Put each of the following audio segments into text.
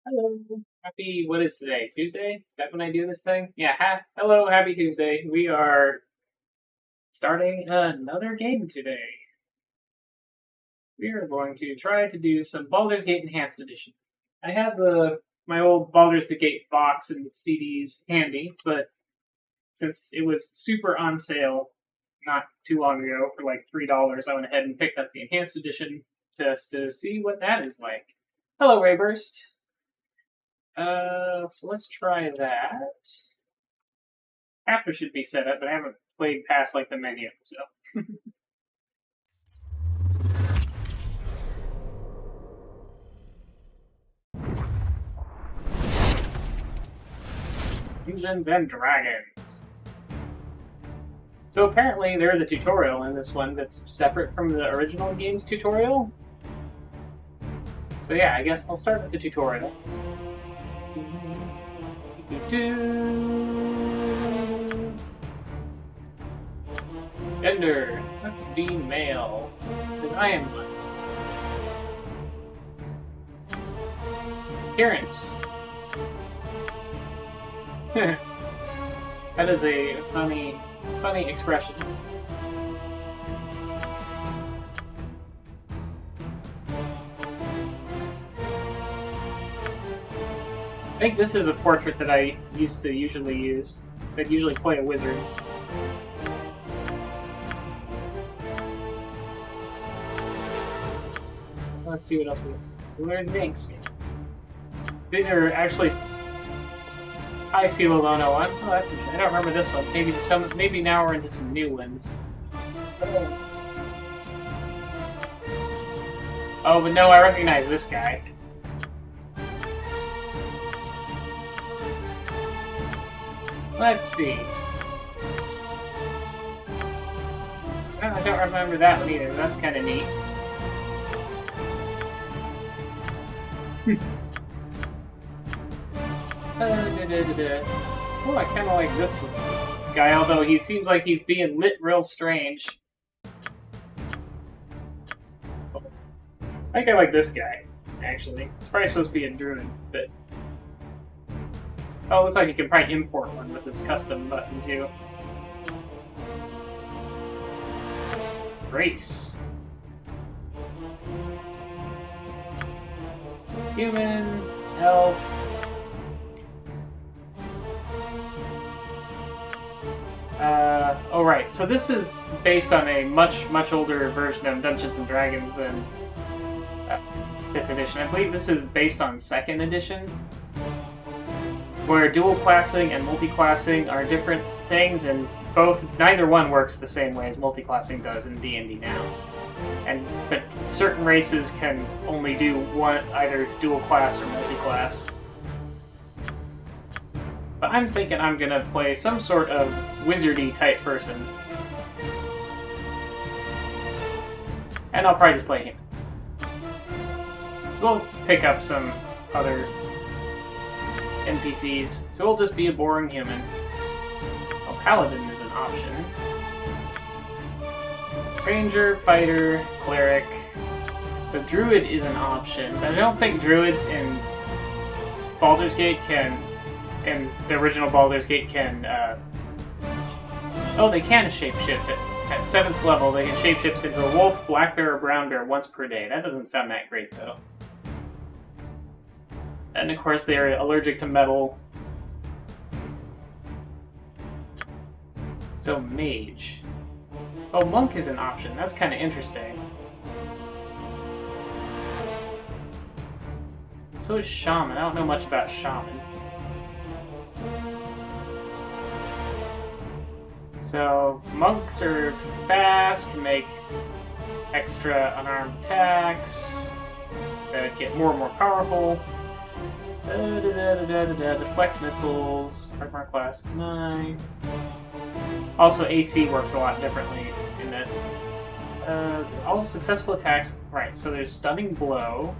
Hello. Happy, what is today? Tuesday? That when I do this thing? Yeah, hello, happy Tuesday. We are starting another game today. We are going to try to do some Baldur's Gate Enhanced Edition. I have my old Baldur's Gate box and CDs handy, but since it was super on sale not too long ago for like $3, I went ahead and picked up the Enhanced Edition just to see what that is like. Hello, Rayburst. So let's try that. Chapter should be set up, but I haven't played past like the menu, so. Dungeons and Dragons. So apparently there is a tutorial in this one that's separate from the original game's tutorial. So yeah, I guess I'll start with the tutorial. Gender. Let's be male. Because I am one. Appearance. That is a funny expression. I think this is the portrait that I used to usually use. I'd usually play a wizard. Let's see what else we learn. Thanks. These are actually. I see Lolono one. Oh, that's interesting. I don't remember this one. Maybe now we're into some new ones. Oh, but no, I recognize this guy. Let's see. I don't remember that one either. That's kind of neat. Oh, I kind of like this guy, although he seems like he's being lit real strange. I think I like this guy, actually. It's probably supposed to be a druid, but... Oh, it looks like you can probably import one with this custom button, too. Race. Human, elf. Oh right, so this is based on a much older version of Dungeons and Dragons than 5th edition. I believe this is based on 2nd edition, where dual classing and multi-classing are different things, and neither one works the same way as multi-classing does in D&D now. But certain races can only do one, either dual class or multi-class. But I'm thinking I'm gonna play some sort of wizardy type person. And I'll probably just play him. So we'll pick up some other NPCs. So we'll just be a boring human. Oh, Paladin is an option. Ranger, Fighter, Cleric. So Druid is an option. But I don't think Druids in Baldur's Gate in the original Baldur's Gate can, oh, they can shapeshift it. At 7th level, they can shapeshift into a wolf, black bear, or brown bear once per day. That doesn't sound that great, though. And of course, they're allergic to metal. So, Mage. Oh, Monk is an option. That's kind of interesting. So is Shaman. I don't know much about Shaman. So, monks are fast, can make extra unarmed attacks that get more and more powerful. Deflect missiles, Armor class 9. Also, AC works a lot differently in this. All successful attacks, right, so there's Stunning Blow,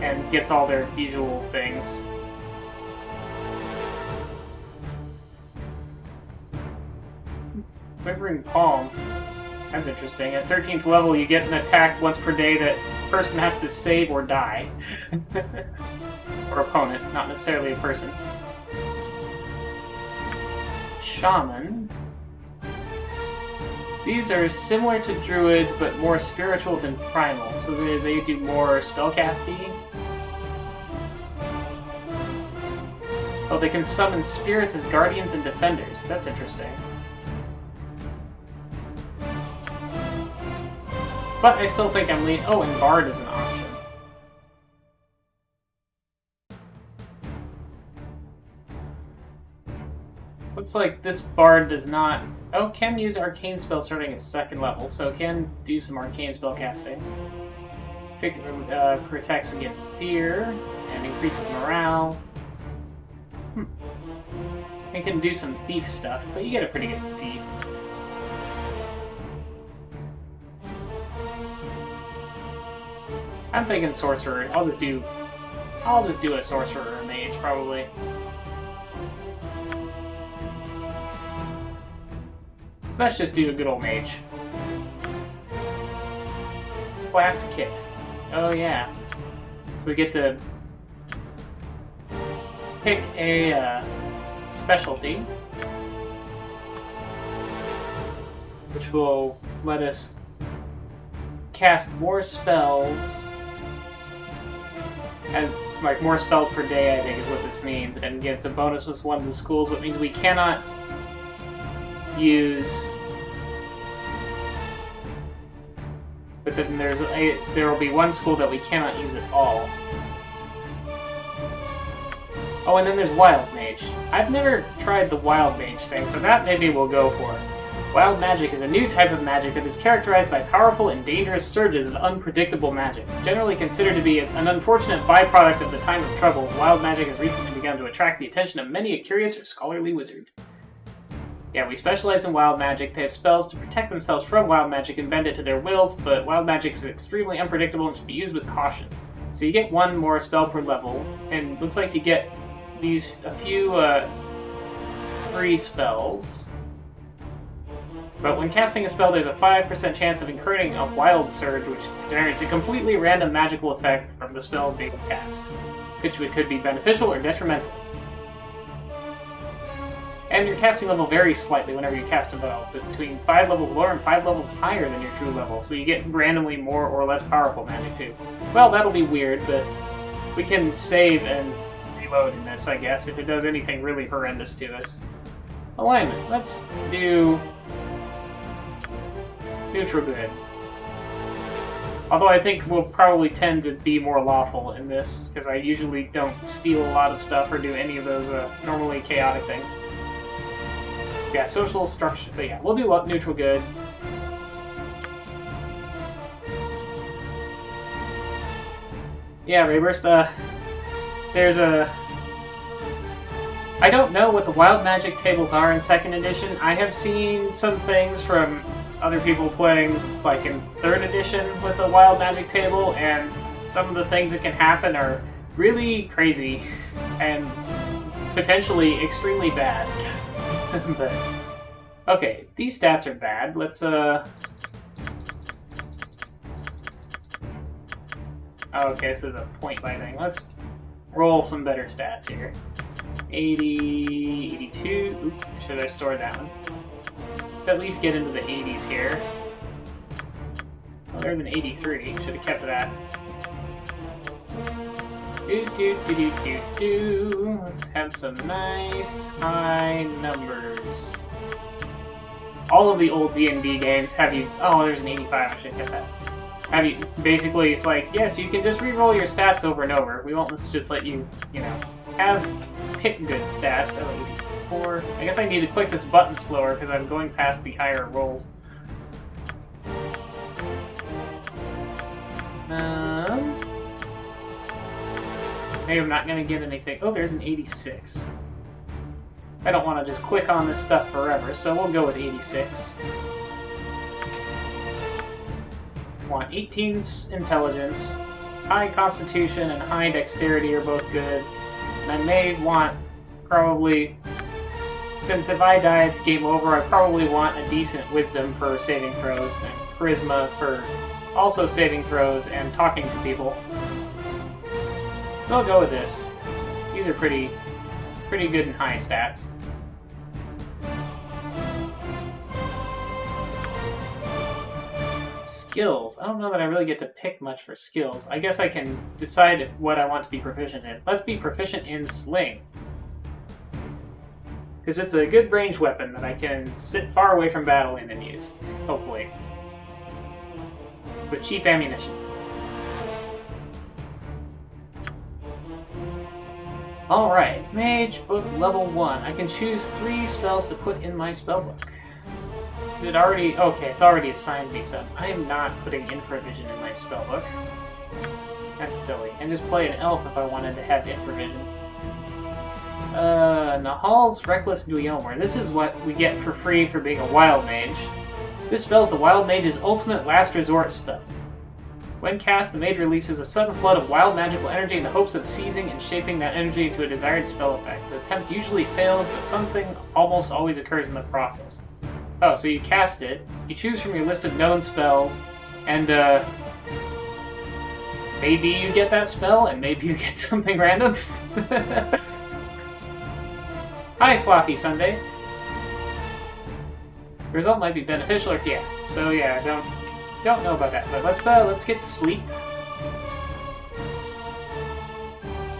and gets all their usual things. Quivering Palm. That's interesting. At 13th level, you get an attack once per day that person has to save or die. Or opponent, not necessarily a person. Shaman. These are similar to druids, but more spiritual than primal, so they do more spellcasting. Oh, they can summon spirits as guardians and defenders. That's interesting. But I still think I'm leaning... Oh, and Bard is an option. Looks like this Bard does not... Oh, can use arcane spells starting at 2nd level, so can do some arcane spell casting. Protects against fear and increases morale. It can do some thief stuff, but you get a pretty good thief. I'm thinking sorcerer. I'll just do a sorcerer or mage probably. Let's just do a good old mage. Class kit. Oh yeah. So we get to pick a specialty, which will let us cast more spells, and like more spells per day, I think is what this means, and gets a bonus with one of the schools, which means we cannot use. But then there will be one school that we cannot use at all. Oh, and then there's Wild Mage. I've never tried the Wild Mage thing, so that maybe we'll go for. Wild Magic is a new type of magic that is characterized by powerful and dangerous surges of unpredictable magic. Generally considered to be an unfortunate byproduct of the Time of Troubles, Wild Magic has recently begun to attract the attention of many a curious or scholarly wizard. Yeah, we specialize in Wild Magic. They have spells to protect themselves from Wild Magic and bend it to their wills, but Wild Magic is extremely unpredictable and should be used with caution. So you get one more spell per level, and looks like you get a few free spells. But when casting a spell, there's a 5% chance of incurring a Wild Surge, which generates a completely random magical effect from the spell being cast, which could be beneficial or detrimental. And your casting level varies slightly whenever you cast a spell, between 5 levels lower and 5 levels higher than your true level, so you get randomly more or less powerful magic too. Well, that'll be weird, but we can save and reload in this, I guess, if it does anything really horrendous to us. Alignment. Let's do neutral good. Although I think we'll probably tend to be more lawful in this, because I usually don't steal a lot of stuff or do any of those normally chaotic things. Yeah, social structure, but yeah, we'll do neutral good. Yeah, Rayburst, there's a... I don't know what the Wild Magic tables are in 2nd edition. I have seen some things from other people playing, like in 3rd edition with the Wild Magic table, and some of the things that can happen are really crazy and potentially extremely bad. But, okay, these stats are bad. Let's, Oh, okay, this is a point by thing. Let's roll some better stats here. 80, 82. Oops, should I store that one? Let's at least get into the 80s here. Oh, there's an 83. Should have kept that. Let's have some nice high numbers. All of the old D&D games have you... Oh, there's an 85. I should have kept that. Have you... Basically, it's like, yes, you can just re-roll your stats over and over. We won't just let you, you know, have pick good stats. Oh, 84. I guess I need to click this button slower because I'm going past the higher rolls. Maybe I'm not going to get anything. Oh, there's an 86. I don't want to just click on this stuff forever, so we'll go with 86. Want 18 intelligence, high constitution and high dexterity are both good. And I may want, probably, since if I die it's game over, I probably want a decent wisdom for saving throws, and charisma for Also saving throws and talking to people. So I'll go with this. These are pretty good and high stats. Skills. I don't know that I really get to pick much for skills. I guess I can decide what I want to be proficient in. Let's be proficient in Sling. Because it's a good ranged weapon that I can sit far away from battle in and use. Hopefully. With cheap ammunition. Alright, Mage Book level 1. I can choose 3 spells to put in my spellbook. It already... Okay, it's already assigned me some. I am not putting Infravision in my spellbook. That's silly. And just play an elf if I wanted to have Infravision. Nahal's Reckless Guillaumer. This is what we get for free for being a Wild Mage. This spell is the Wild Mage's ultimate last resort spell. When cast, the mage releases a sudden flood of wild magical energy in the hopes of seizing and shaping that energy into a desired spell effect. The attempt usually fails, but something almost always occurs in the process. Oh, so you cast it, you choose from your list of known spells, and maybe you get that spell, and maybe you get something random. Hi, Sloppy Sunday. The result might be beneficial, or yeah. So yeah, don't know about that. But let's get Sleep.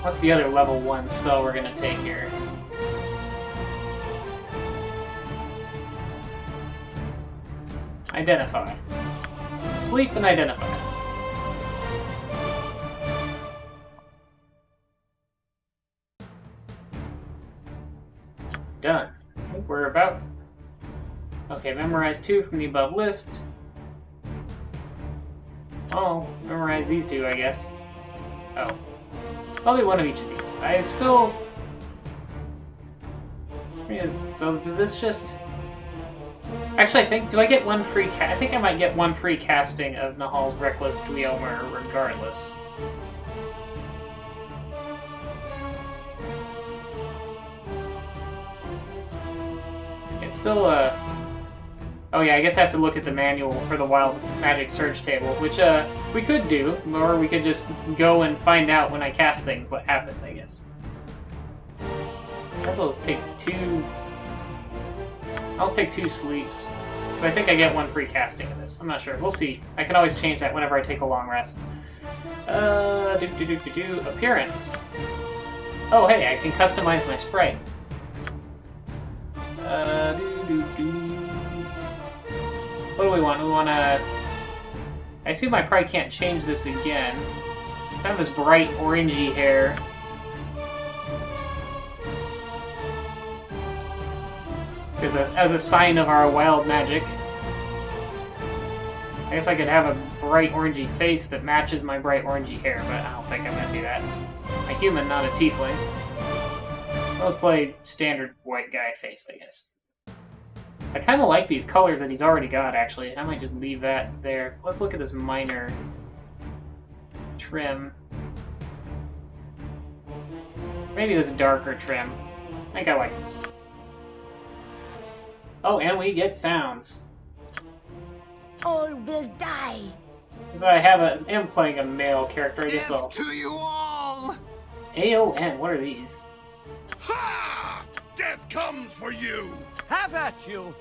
What's the other level 1 spell we're gonna take here? Identify. Sleep and Identify. Done. I think we're about... Okay, memorize 2 from the above list. Oh, memorize these 2, I guess. Oh. Probably one of each of these. I still... Yeah, so does this just... Actually, I think... Do I get one free... I think I might get one free casting of Nahal's Reckless Guillaumer regardless. It's still, Oh yeah, I guess I have to look at the manual for the Wild Magic Search Table, which, we could do, or we could just go and find out when I cast things what happens, I guess. I guess I'll just take 2... I'll take 2 sleeps. So I think I get one free casting of this. I'm not sure. We'll see. I can always change that whenever I take a long rest. Appearance. Oh, hey, I can customize my sprite. What do we want? We want to... I assume I probably can't change this again. I have this bright orangey hair. As a sign of our wild magic. I guess I could have a bright orangey face that matches my bright orangey hair, but I don't think I'm going to do that. I'm a human, not a tiefling. Let's play standard white guy face, I guess. I kind of like these colors that he's already got, actually. I might just leave that there. Let's look at this minor trim. Maybe this darker trim. I think I like this. Oh, and we get sounds. All will die. Because I am playing a male character, I guess I'll... Death to you all! AON, what are these? Ha! Death comes for you! Have at you!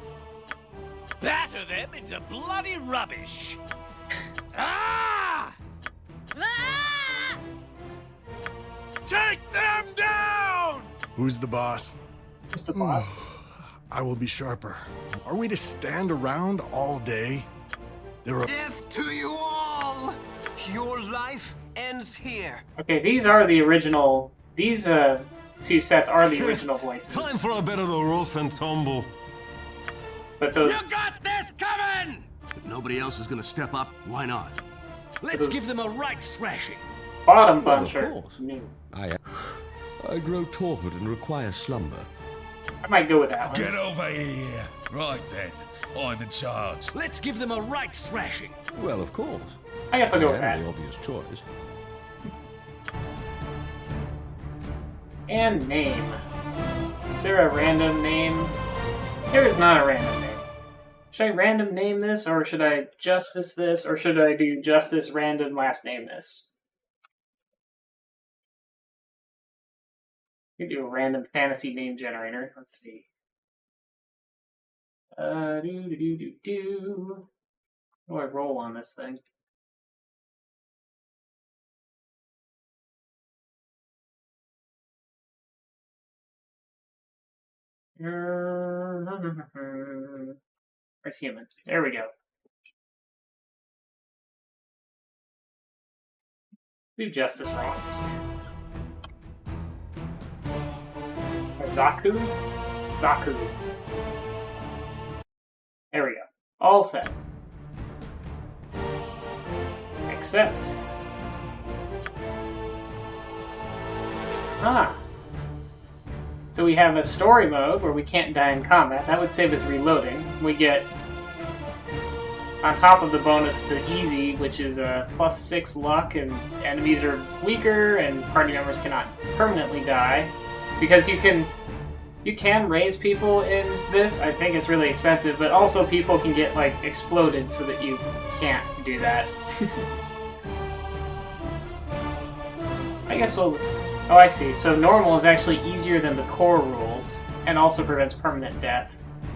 Batter them into bloody rubbish! Ah! Ah! Take them down! Who's the boss? Who's the boss? I will be sharper. Are we to stand around all day? There are... Death to you all! Your life ends here. Okay, these are the original... These, 2 sets are the original voices. Time for a bit of the rough and tumble. But those... You got this coming! If nobody else is gonna step up, why not? Let's give them a right thrashing. Bottom Well, of buncher. course. New. I grow torpid and require slumber. I might go with that one. Get over here. Right then, I'm in charge. Let's give them a right thrashing. Well, of course. I guess I'll go with I am that. the obvious choice. And name. Is there a random name? There is not a random name. Should I random name this, or should I justice this, or should I do justice random last name this? You can do a random fantasy name generator. Let's see. How do I roll on this thing? Where's human? There we go. Do justice rounds. Or Zaku? Zaku. There we go. All set. Except. Ah. So we have a story mode where we can't die in combat. That would save us reloading. We get, on top of the bonus to easy, which is a +6 luck, and enemies are weaker, and party members cannot permanently die. Because you can raise people in this. I think it's really expensive, but also people can get like exploded so that you can't do that. I guess we'll... Oh, I see. So normal is actually easier than the core rules, and also prevents permanent death.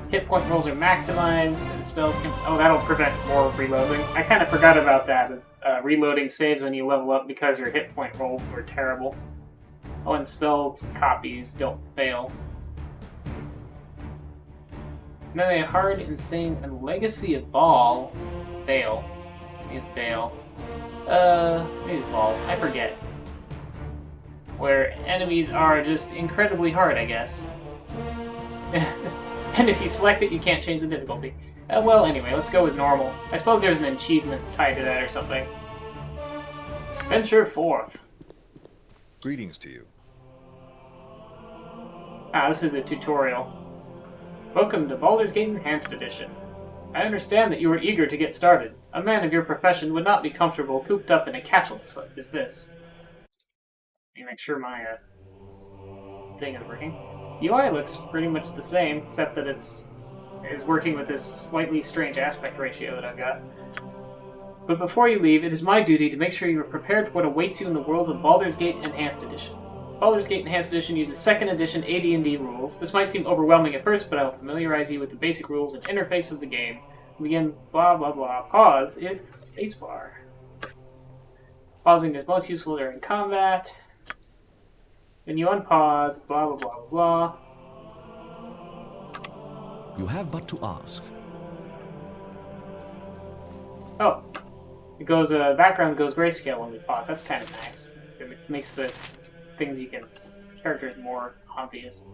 Hit point rolls are maximized, and spells can... Oh, that'll prevent more reloading. I kind of forgot about that. Reloading saves when you level up because your hit point rolls were terrible. Oh, and spell copies don't fail. And then they have Hard, Insane, and Legacy of Ball. Fail. Use Baal. Use Ball. I forget. Where enemies are just incredibly hard, I guess. And if you select it, you can't change the difficulty. Well, anyway, let's go with normal. I suppose there's an achievement tied to that or something. Venture forth. Greetings to you. Ah, this is the tutorial. Welcome to Baldur's Gate Enhanced Edition. I understand that you are eager to get started. A man of your profession would not be comfortable cooped up in a castle such as this. Let me make sure my thing is working. UI looks pretty much the same, except that it is working with this slightly strange aspect ratio that I've got. But before you leave, it is my duty to make sure you are prepared for what awaits you in the world of Baldur's Gate Enhanced Edition. Baldur's Gate Enhanced Edition uses 2nd edition AD&D rules. This might seem overwhelming at first, but I will familiarize you with the basic rules and interface of the game. Begin blah blah blah. Pause if spacebar. Pausing is most useful during combat. Then you unpause, blah blah blah blah. You have but to ask. Oh, it goes. Background goes grayscale when we pause. That's kind of nice. It makes the things you can characters more obvious.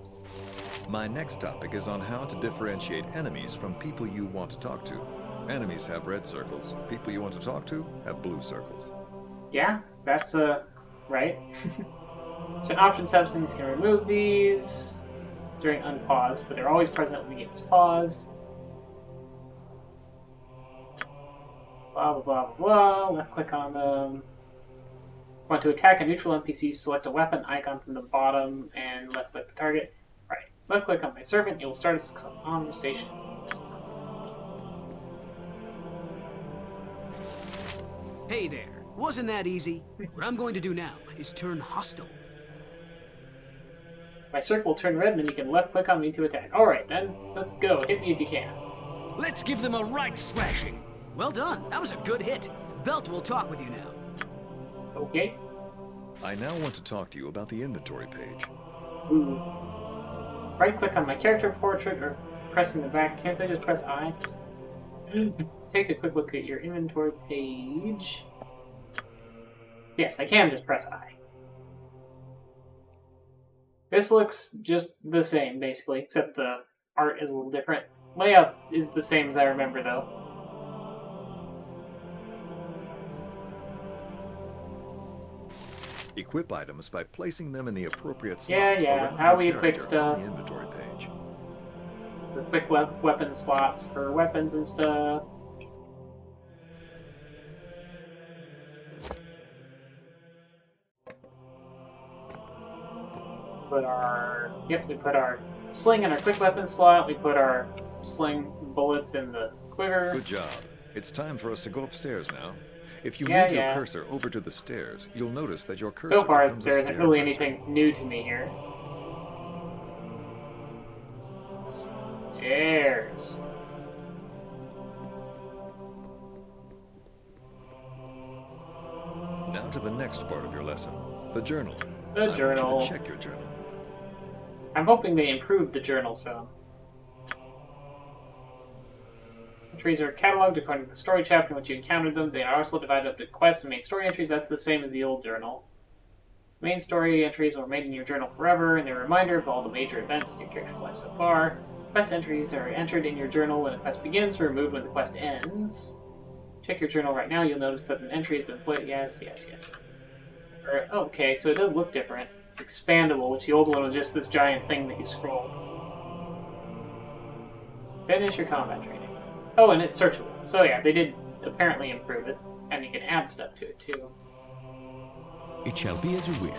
My next topic is on how to differentiate enemies from people you want to talk to. Enemies have red circles. People you want to talk to have blue circles. Yeah, that's right. So option substance can remove these during unpause, but they're always present when the game is paused. Blah blah blah blah. Left click on them. Want to attack a neutral NPC, select a weapon icon from the bottom and left click the target. Right. Left click on my servant, it will start a conversation. Hey there. Wasn't that easy? What I'm going to do now is turn hostile. My circle will turn red, and then you can left click on me to attack. Alright then, let's go. Hit me if you can. Let's give them a right thrashing. Well done. That was a good hit. Belt will talk with you now. Okay. I now want to talk to you about the inventory page. Ooh. Right click on my character portrait or pressing the back. Can't I just press I? Take a quick look at your inventory page. Yes, I can just press I. This looks just the same, basically, except the art is a little different. Layout is the same as I remember, though. Equip items by placing them in the appropriate slots. Yeah. around How your we equip character stuff. on the inventory page. The quick weapon slots for weapons and stuff. We put our sling in our quick weapon slot. We put our sling bullets in the quiver. Good job. It's time for us to go upstairs now. If you Yeah, move your yeah. cursor over to the stairs, you'll notice that your cursor So far, becomes a there isn't stair really cursor. anything new to me here. Stairs. Now to the next part of your lesson, the journal. The I want journal. you to check your journal. I'm hoping they improved the journal some. Entries are cataloged according to the story chapter in which you encountered them. They are also divided up into quests and main story entries. That's the same as the old journal. Main story entries will remain in your journal forever, and they're a reminder of all the major events in your character's life so far. Quest entries are entered in your journal when a quest begins, or removed when the quest ends. Check your journal right now. You'll notice that an entry has been put. Yes. Okay, so it does look different. It's expandable, which the old one was just this giant thing that you scrolled. Finish your combat training. Oh, and it's searchable. So yeah, they did apparently improve it, and you can add stuff to it too. It shall be as you wish.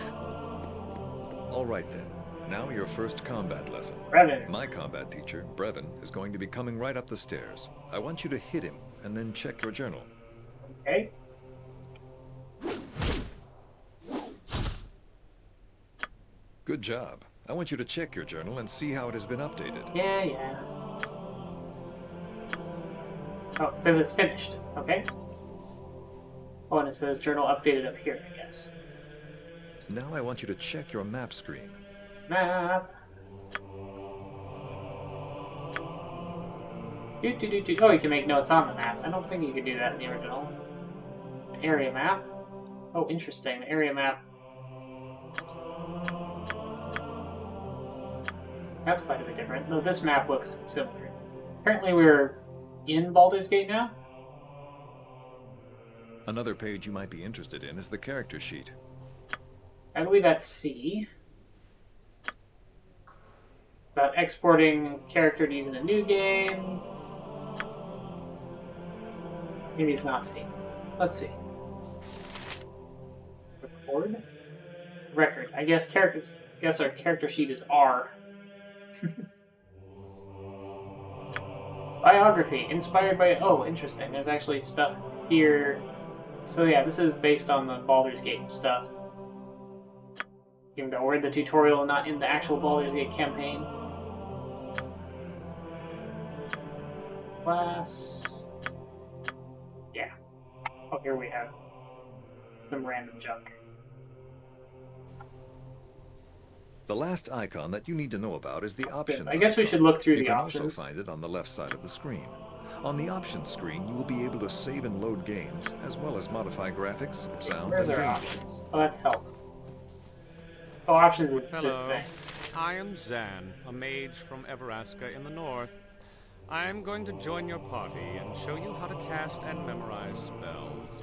All right then. Now your first combat lesson. Brevin. My combat teacher, Brevin, is going to be coming right up the stairs. I want you to hit him and then check your journal. Okay. Good job. I want you to check your journal and see how it has been updated. Yeah. Oh, it says it's finished. Okay. Oh, and it says journal updated up here, I guess. Now I want you to check your map screen. Map. Oh, you can make notes on the map. I don't think you could do that in the original. An area map. Oh, interesting. The area map. That's quite a bit different. Though this map looks similar. Apparently we're in Baldur's Gate now? Another page you might be interested in is the character sheet. I believe that's C. About exporting character to use in a new game. Maybe it's not C. Let's see. Record? Record. I guess our character sheet is R. Biography. Inspired by... Oh, interesting. There's actually stuff here. So yeah, this is based on the Baldur's Gate stuff. Even though we're in the tutorial and not in the actual Baldur's Gate campaign. Class... Yeah. Oh, here we have some random junk. The last icon that you need to know about is the options. I guess we should look through the options. You can also find it on the left side of the screen. On the options screen, you will be able to save and load games, as well as modify graphics, sound, Where's and our gameplay. options? Oh, that's help. Oh, options is this Hello, thing. I am Zan, a mage from Everaska in the north. I am going to join your party and show you how to cast and memorize spells.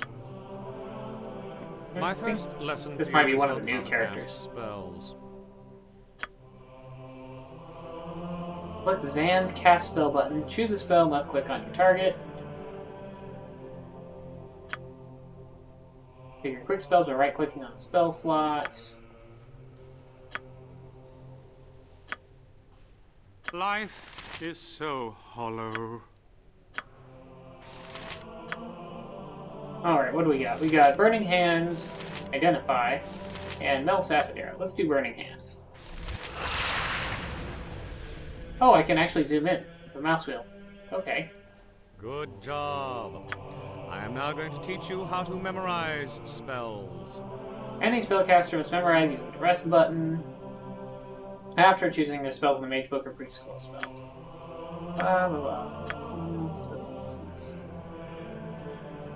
My first lesson This for might you be is one of on the new how to characters. cast spells. Select Zan's cast spell button. Choose a spell and left click on your target. Pick your quick spells by right clicking on the spell slot. Life is so hollow. Alright, what do we got? We got Burning Hands, Identify, and Mel's Acid Arrow. Let's do Burning Hands. Oh, I can actually zoom in with the mouse wheel. Okay. Good job. I am now going to teach you how to memorize spells. Any spellcaster must memorize using the rest button after choosing their spells in the Mage Book or pre-scroll spells.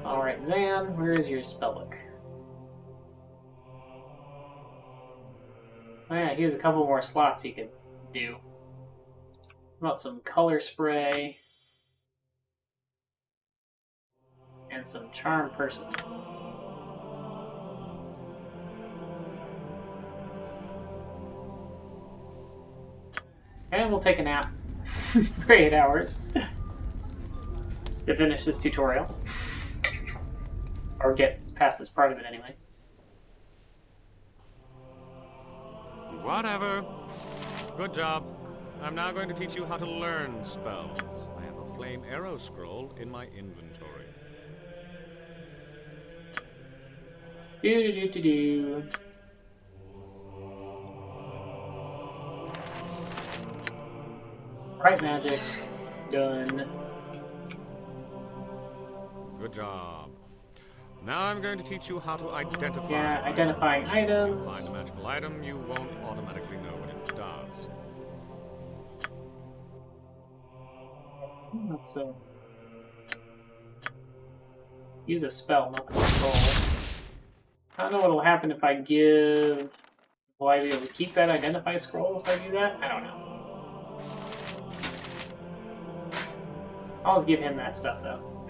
Alright, Zan, where is your spell book? Oh yeah, he has a couple more slots he could do. How about some color spray and some charm person. And we'll take a nap for 8 hours to finish this tutorial. Or get past this part of it anyway. Whatever. Good job. I'm now going to teach you how to learn spells. I have a flame arrow scroll in my inventory. Do. Bright magic. Done. Good job. Now I'm going to teach you how to identify. Yeah, identifying items. If you find a magical item, you won't automatically know what it does. Let's use a spell, not a scroll. I don't know what'll happen if I give... Will I be able to keep that identify scroll if I do that? I don't know. I'll just give him that stuff, though.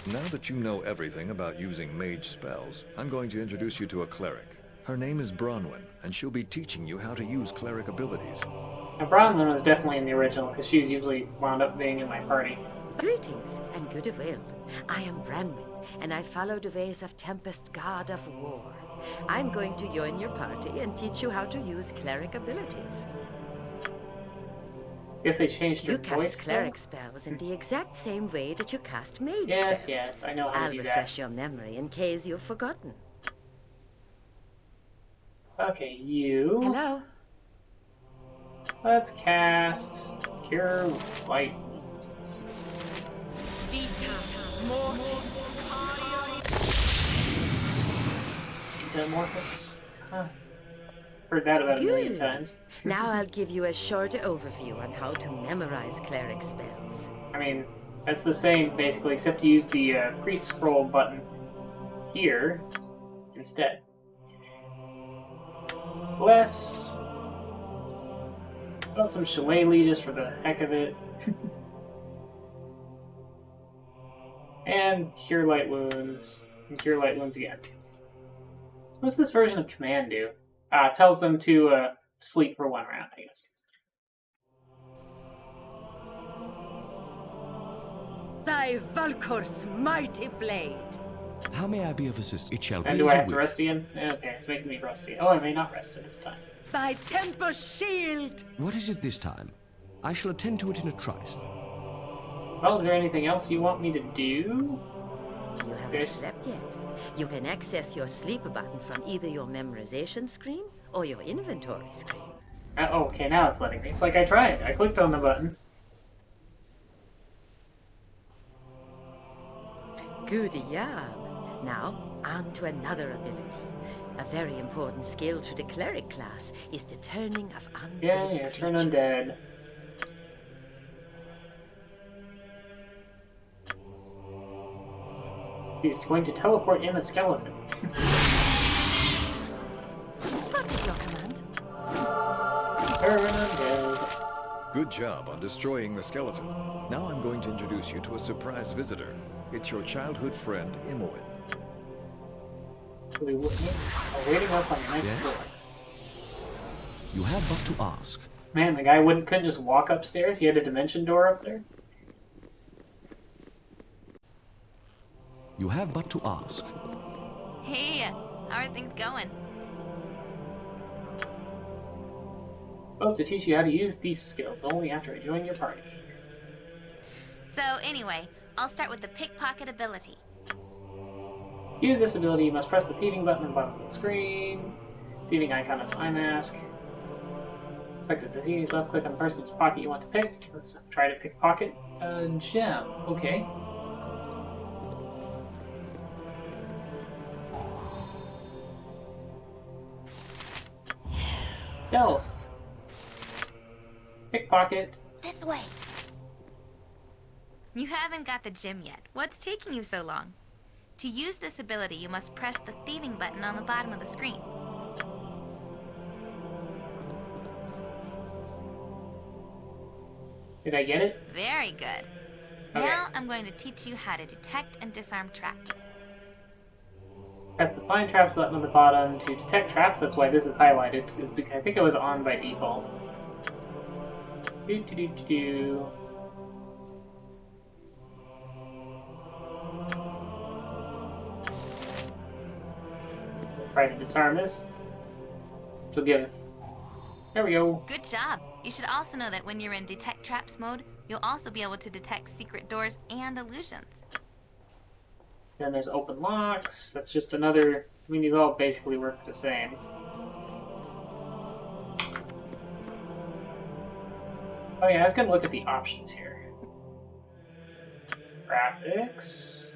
Now that you know everything about using mage spells, I'm going to introduce you to a cleric. Her name is Bronwyn, and she'll be teaching you how to use cleric abilities. Now, Bronwyn was definitely in the original, because she's usually wound up being in my party. Greetings and good will. I am Branwyn, and I follow the ways of Tempest, god of war. I'm going to join your party and teach you how to use cleric abilities. Guess they changed her You voice. cast cleric spells in the exact same way that you cast mage Yes, spells. yes, I know how I'll to do refresh that. your memory in case you've forgotten. Okay, you. Hello? Let's cast Cure Light Wounds. Metamorphosis? Huh. Heard that about a million Good. times. Now I'll give you a short overview on how to memorize cleric spells. I mean, that's the same basically, except you use the priest scroll button here instead. Bless. Got some shillelagh just for the heck of it. And Cure Light Wounds. And Cure Light Wounds again. What's this version of Command do? Tells them to sleep for 1 round, I guess. Thy Valkor's mighty blade. How may I be of assistance? It shall And be do as I you have to wish. rest again? Okay, it's making me rusty. Oh, I may not rest it this time. Thy temple shield. What is it this time? I shall attend to it in a trice. Well, is there anything else you want me to do? You haven't slept yet. You can access your sleep button from either your memorization screen or your inventory screen. Okay, now it's letting me. It's like I tried. I clicked on the button. Good job. Now, on to another ability. A very important skill to the cleric class is the turning of undead Yeah, turn creatures. undead. He's going to teleport in a skeleton. What is your command? Turn undead. Good job on destroying the skeleton. Now I'm going to introduce you to a surprise visitor. It's your childhood friend, Imoen. We're waiting up on the next Yeah? floor. You have but to ask. Man, the guy couldn't just walk upstairs. He had a dimension door up there. You have but to ask. Hey, how are things going? Supposed to teach you how to use thief skills only after I join your party. So anyway, I'll start with the Pickpocket ability. Use this ability, you must press the thieving button on the bottom of the screen. Thieving icon is eye mask. Select the thieving, left click on the person's pocket you want to pick. Let's try to pickpocket a gem. Okay. Stealth. Pickpocket. This way. You haven't got the gem yet. What's taking you so long? To use this ability, you must press the thieving button on the bottom of the screen. Did I get it? Very good. Okay. Now I'm going to teach you how to detect and disarm traps. Press the find trap button on the bottom to detect traps. That's why this is highlighted. I think it was on by default. Do. Try to disarm this. Which will give There we go. Good job. You should also know that when you're in detect traps mode, you'll also be able to detect secret doors and illusions. Then there's open locks. That's just another... I mean, these all basically work the same. Oh yeah, I was gonna look at the options here. Graphics.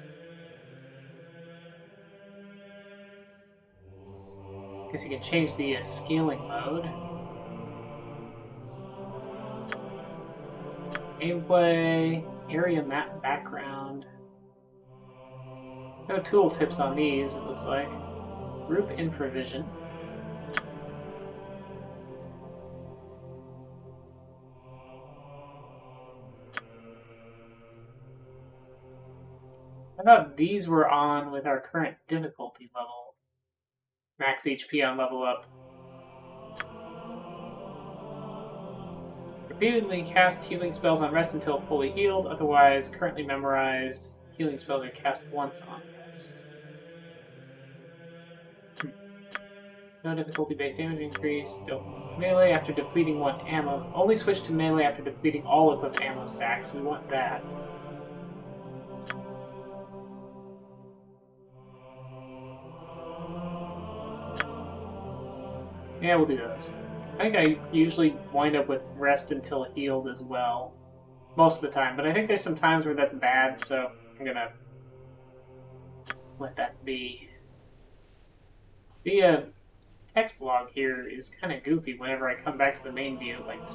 Guess you can change the scaling mode. Gameplay, area map background. No tooltips on these, it looks like. Group infravision. I thought these were on with our current difficulty level. Max HP on level up. Repeatedly cast healing spells on rest until fully healed, otherwise currently memorized healing spells are cast once on rest. No difficulty based damage increase. Melee after depleting one ammo. Only switch to melee after depleting all equipped ammo stacks. We want that. Yeah, we'll do those. I think I usually wind up with rest until healed as well. Most of the time, but I think there's some times where that's bad, so I'm gonna let that be. The text log here is kind of goofy whenever I come back to the main view. It, like,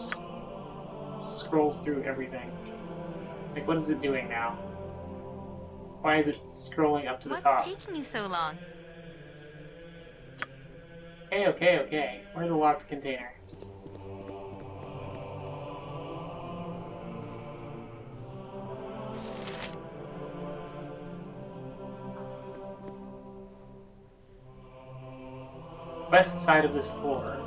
scrolls through everything. Like, what is it doing now? Why is it scrolling up to the top? What's taking you so long? Okay. Where's the locked container? West side of this floor.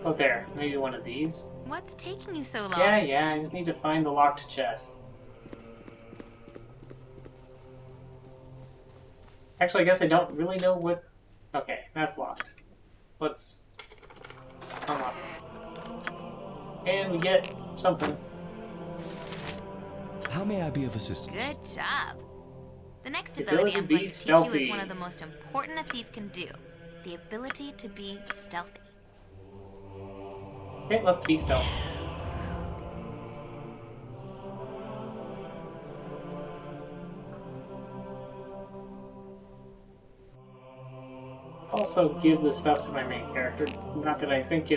Oh, there. Maybe one of these. What's taking you so long? Yeah, I just need to find the locked chest. Actually, I guess I don't really know what... Okay, that's locked. So let's unlock it. And we get something. How may I be of assistance? Good job. The next The ability I'm ability to be going to teach you stealthy. is one of the most important a thief can do. The ability to be stealthy. Okay, let's be stealthy. Also give the stuff to my main character. Not that I think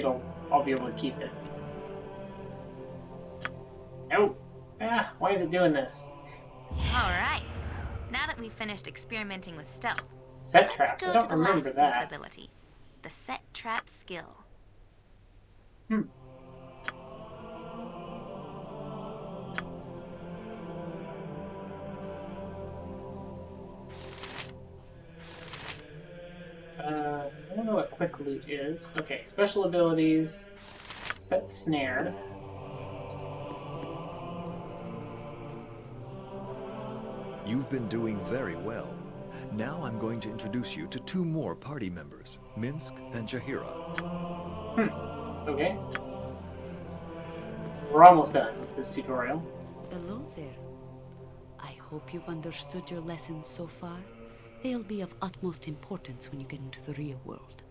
I'll be able to keep it. Nope. Why is it doing this? Alright. Now that we've finished experimenting with stealth, Set traps. let's I go don't to the remember last that. thief ability. The set trap skill. I don't know what quick loot is. Okay, special abilities. Set snared. You've been doing very well. Now I'm going to introduce you to two more party members, Minsk and Jahira. Okay. We're almost done with this tutorial. Hello there. I hope you've understood your lessons so far. They'll be of utmost importance when you get into the real world.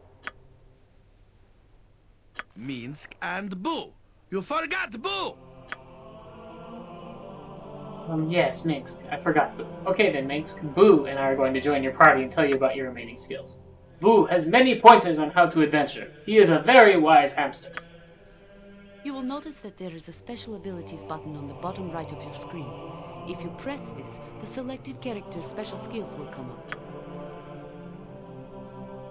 Minsk and Boo. You forgot Boo. Yes, Minsk. I forgot Boo. Okay then, Minsk. Boo and I are going to join your party and tell you about your remaining skills. Boo has many pointers on how to adventure. He is a very wise hamster. You will notice that there is a special abilities button on the bottom right of your screen. If you press this, the selected character's special skills will come up.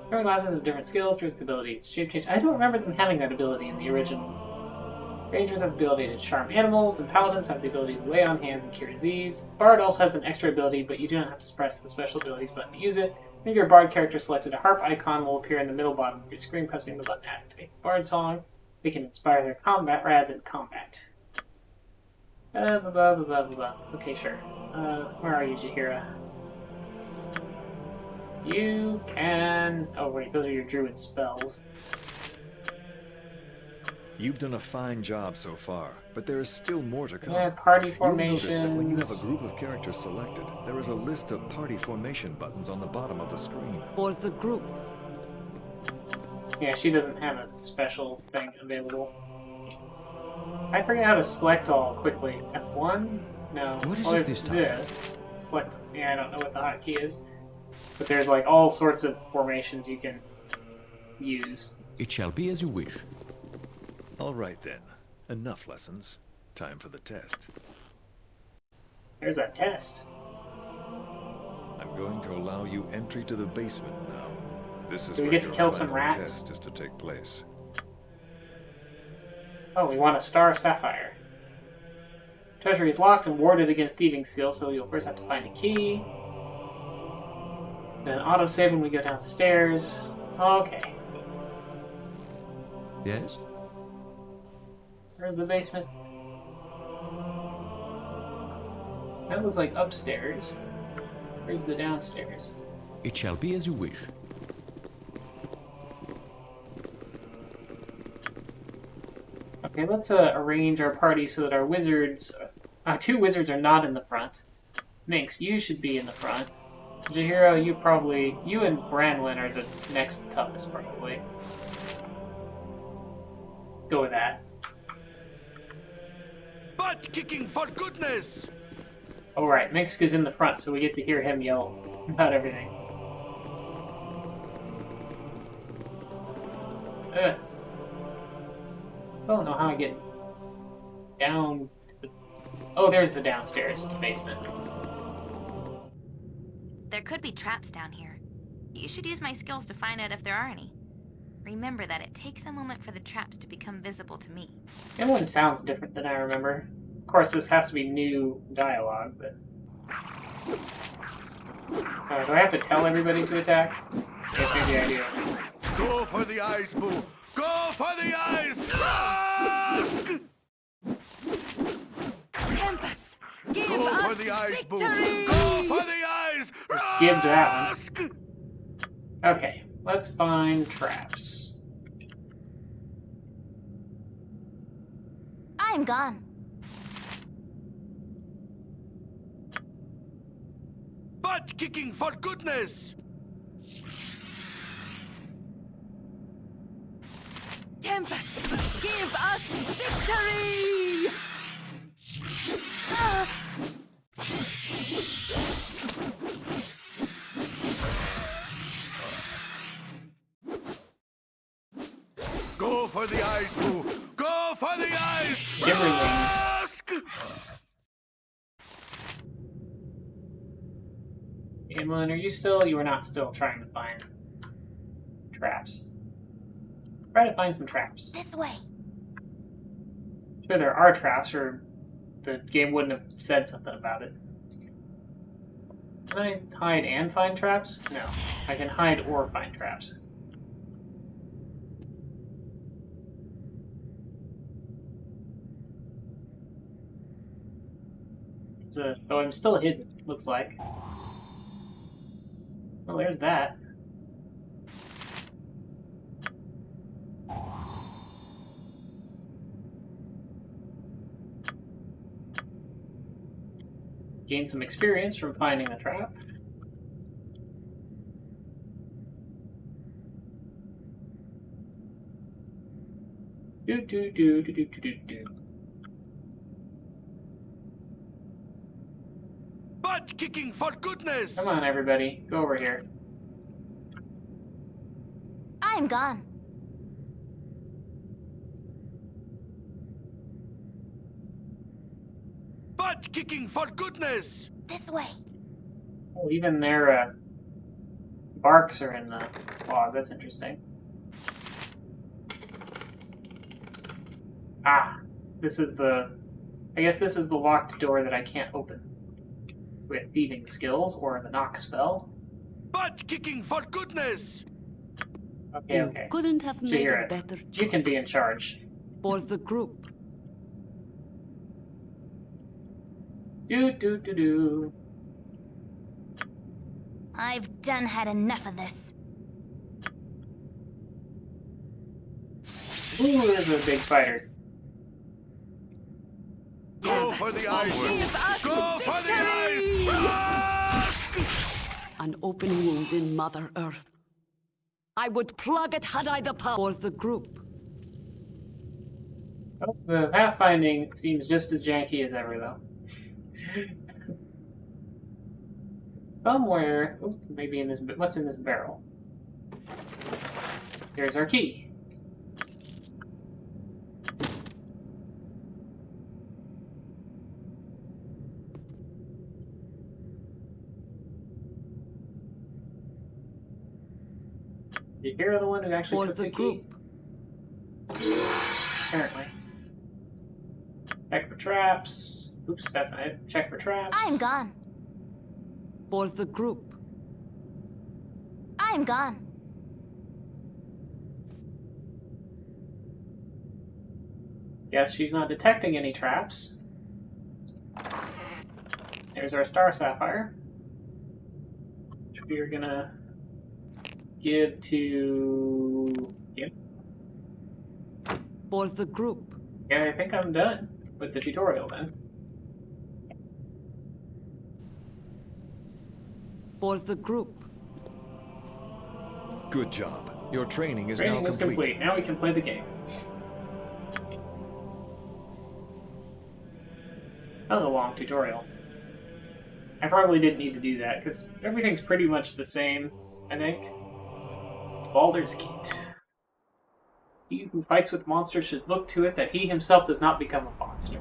Different classes have different skills, truth ability, shape change. I don't remember them having that ability in the original. Rangers have the ability to charm animals, and paladins have the ability to lay on hands and cure disease. Bard also has an extra ability, but you do not have to press the special abilities button to use it. If your Bard character selected, a harp icon will appear in the middle bottom of your screen, pressing the button to activate the Bard song. They can inspire their combat rads in combat. Okay, sure. Where are you, Jahira? You can Shaman. Oh wait, those are your druid spells. You've done a fine job so far, but there is still more to come. Yeah, party You'll notice that when you have a formations. group of characters selected, there is a list of party formation buttons on the bottom of the screen. For the group. Yeah, she doesn't have a special thing available. I forget how to select all quickly. F1? No. What is well, it there's this time? this. Select. Yeah, I don't know what the hotkey is. But there's like all sorts of formations you can use. It shall be as you wish. All right then. Enough lessons. Time for the test. There's a test. I'm going to allow you entry to the basement now. This is Do we where get to your kill some final rats? test is to take place. Oh, we want a star sapphire. Treasury is locked and warded against thieving seal, so you'll first have to find a key. Then autosave when we go down the stairs. Okay. Yes? Where's the basement? That looks like upstairs. Where's the downstairs? It shall be as you wish. Okay, let's arrange our party so that our wizards... two wizards are not in the front. Minx, you should be in the front. Jahiro, you and Branwyn are the next toughest, probably. Go with that. Butt kicking for goodness! Alright, Minx is in the front, so we get to hear him yell about everything. Ugh. I don't know how I get down to the... Oh, there's the downstairs basement. There could be traps down here. You should use my skills to find out if there are any. Remember that it takes a moment for the traps to become visible to me. That one sounds different than I remember. Of course, this has to be new dialogue, but... do I have to tell everybody to attack? Yes, maybe I do. Go for the eyes, Boo! Go for the eyes! Ask! Tempest, give Go us for the eyes, Boo! victory! Go for the eyes! Give that Ask! one. Okay, let's find traps. I'm gone. Butt kicking for goodness! Tempest, give us victory! Ah! Go for the eyes, Boo! Go for the eyes! Gibberlings. Ask! Amelin, are you still? You are not still trying to find traps. Try to find some traps. This way. Sure, there are traps, or the game wouldn't have said something about it. Can I hide and find traps? No. I can hide or find traps. Though I'm still hidden, looks like. Well, there's that. Gain some experience from finding the trap. Do do do do do do do do. Butt kicking for goodness! Come on, everybody, go over here. I'm gone. Butt kicking for goodness! This way. Oh, even their barks are in the log. That's interesting. Ah, this is the... I guess this is the locked door that I can't open with thieving skills or the knock spell. Butt kicking for goodness! Okay, okay. Couldn't have made a Jared, better choice. you can be in charge. For the group. Do do do do. I've done had enough of this. Ooh, there's a big spider. Go for the eyes! Go for the eyes! An open wound in Mother Earth. I would plug it had I the power of the group. Oh, the pathfinding seems just as janky as ever, though. Somewhere, ooh, maybe in this. What's in this barrel? Here's our key. You're the one who actually took the key. Apparently. Check for traps. Oops, that's not it. Check for traps. I'm gone. For the group. I'm gone. Guess she's not detecting any traps. There's our Star Sapphire, which we are gonna give to you. For the group. Yeah, I think I'm done with the tutorial then. For the group. Good job. Your training is Training now is complete. complete. Now we can play the game. That was a long tutorial. I probably didn't need to do that, because everything's pretty much the same, I think. Baldur's Gate. He who fights with monsters should look to it that he himself does not become a monster.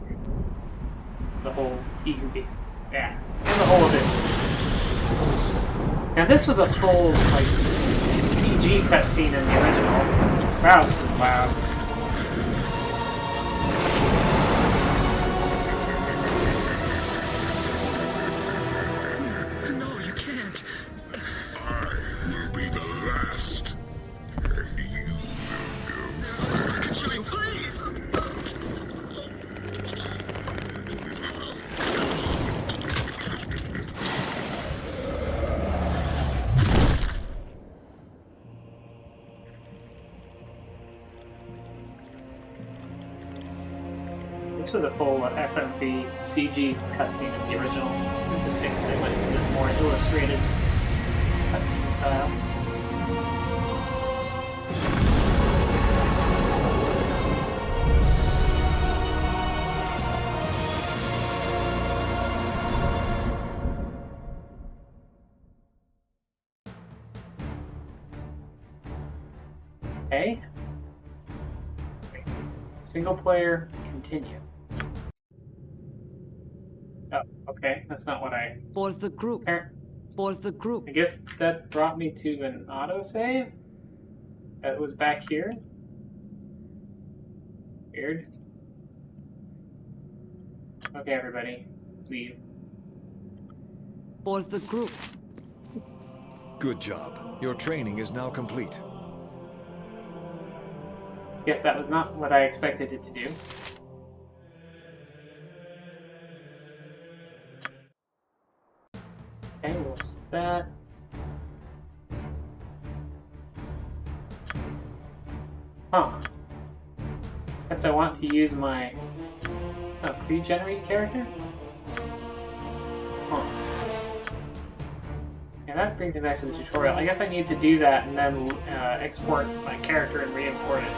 The whole he who beats. Yeah. And the whole of this. Now this was a full, like, CG cutscene in the original. Wow, this is loud. This was a full FMV CG cutscene of the original. It's interesting that they went with this more illustrated cutscene style. Okay. Single player, continue. Oh, okay. That's not what I... For the group. For the group. I guess that brought me to an autosave? That was back here? Weird. Okay, everybody. Leave. For the group. Good job. Your training is now complete. Guess that was not what I expected it to do. Okay, we'll skip that. Huh. Except I want to use my pre-generate character? Huh. Yeah, that brings me back to the tutorial. I guess I need to do that and then export my character and re-import it.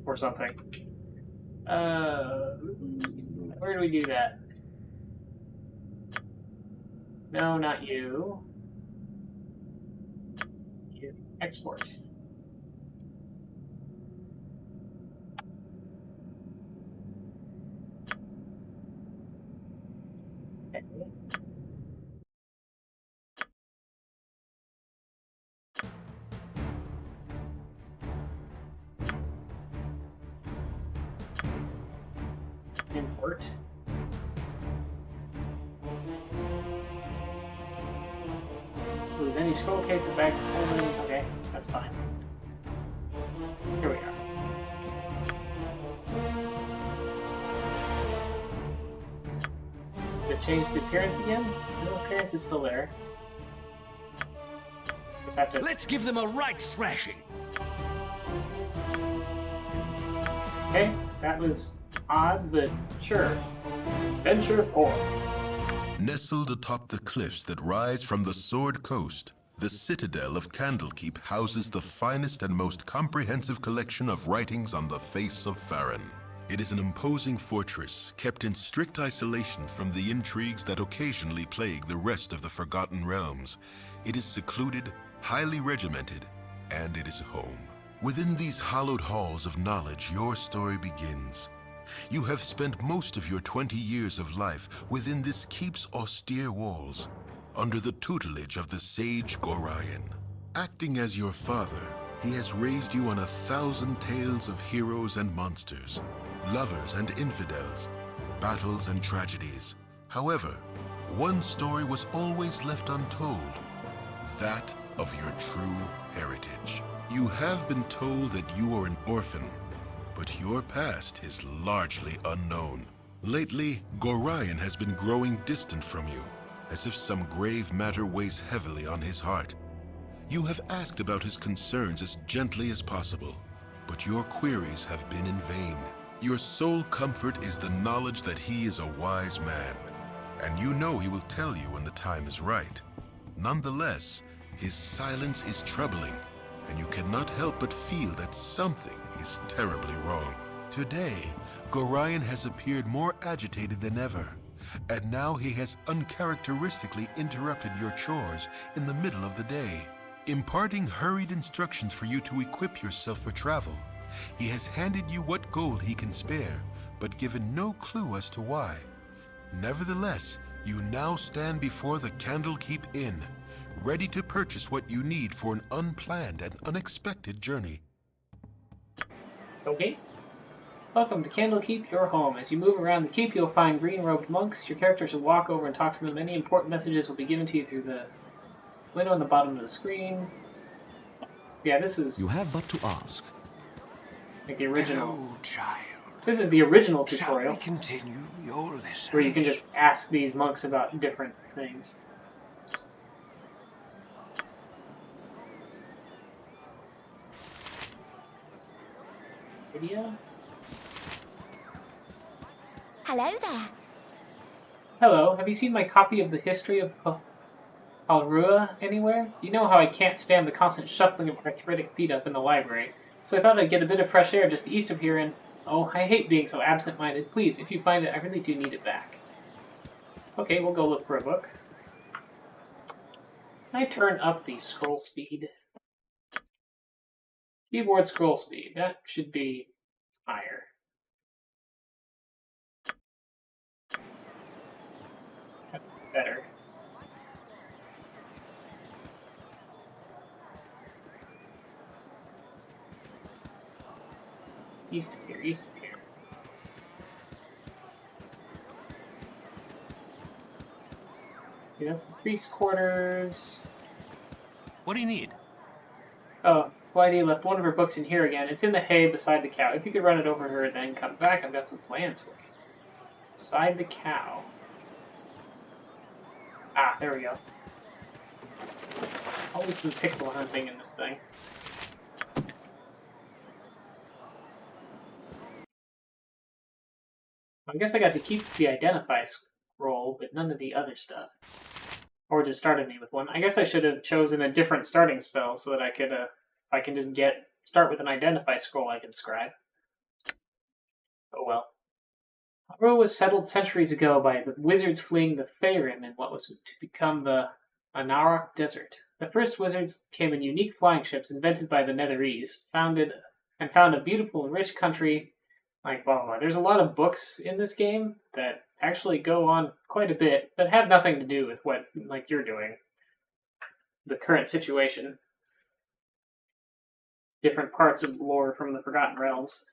Or something. Where do we do that? No, not you. You. Export. Okay. Import. Lose any scroll cases back to Coleman. Okay, that's fine. Here we are. Did it change the appearance again? No, appearance is still there. Just have to... Let's give them a right thrashing. Okay, that was odd, but sure. Venture forth. Nestled atop the cliffs that rise from the Sword Coast, the Citadel of Candlekeep houses the finest and most comprehensive collection of writings on the face of Farron. It is an imposing fortress kept in strict isolation from the intrigues that occasionally plague the rest of the Forgotten Realms. It is secluded, highly regimented, and it is home. Within these hallowed halls of knowledge, your story begins. You have spent most of your 20 years of life within this keep's austere walls, under the tutelage of the sage Gorion. Acting as your father, he has raised you on 1,000 tales of heroes and monsters, lovers and infidels, battles and tragedies. However, one story was always left untold, that of your true heritage. You have been told that you are an orphan, but your past is largely unknown. Lately, Gorion has been growing distant from you, as if some grave matter weighs heavily on his heart. You have asked about his concerns as gently as possible, but your queries have been in vain. Your sole comfort is the knowledge that he is a wise man, and you know he will tell you when the time is right. Nonetheless, his silence is troubling, and you cannot help but feel that something is terribly wrong. Today, Gorion has appeared more agitated than ever, and now he has uncharacteristically interrupted your chores in the middle of the day, imparting hurried instructions for you to equip yourself for travel. He has handed you what gold he can spare, but given no clue as to why. Nevertheless, you now stand before the Candlekeep Inn, ready to purchase what you need for an unplanned and unexpected journey. Okay. Welcome to Candlekeep, your home. As you move around the keep, you'll find green-robed monks. Your characters will walk over and talk to them. Any important messages will be given to you through the window on the bottom of the screen. Yeah, this is... You have but to ask. Like the original. Hello, child. This is the original Shall tutorial. we continue your lesson? Where you can just ask these monks about different things. Video? Hello there. Hello, have you seen my copy of the history of Alrua anywhere? You know how I can't stand the constant shuffling of arthritic feet up in the library, so I thought I'd get a bit of fresh air just east of here and... Oh, I hate being so absent-minded. Please, if you find it, I really do need it back. Okay, we'll go look for a book. Can I turn up the scroll speed? Keyboard scroll speed. That should be higher. That's better. East of here, east of here. Okay, that's the priest's quarters. What do you need? Oh, Whitey left one of her books in here again. It's in the hay beside the cow. If you could run it over to her and then come back, I've got some plans for you. Beside the cow. Ah, there we go. Always some pixel hunting in this thing. I guess I got to keep the identify scroll, but none of the other stuff. Or just started me with one. I guess I should have chosen a different starting spell so that I could, if I can just start with an identify scroll I can scribe. Oh well. Alrua was settled centuries ago by the wizards fleeing the Faerun in what was to become the Anauroch Desert. The first wizards came in unique flying ships invented by the Netherese, found a beautiful and rich country. Like blah, blah, blah. There's a lot of books in this game that actually go on quite a bit, but have nothing to do with what like you're doing. The current situation. Different parts of lore from the Forgotten Realms.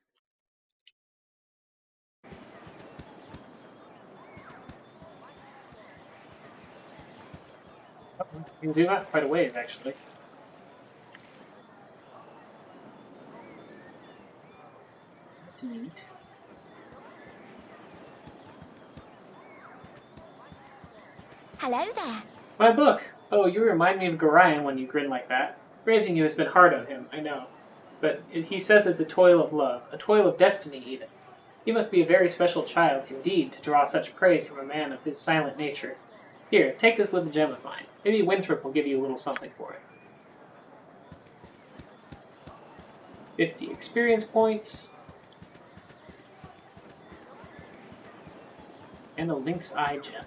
Oh, you can zoom out quite a ways, actually. That's neat. Hello there. My book! Oh, you remind me of Gorion when you grin like that. Raising you has been hard on him, I know. But he says it's a toil of love, a toil of destiny even. He must be a very special child indeed to draw such praise from a man of his silent nature. Here, take this little gem of mine. Maybe Winthrop will give you a little something for it. 50 experience points. And a Lynx Eye gem.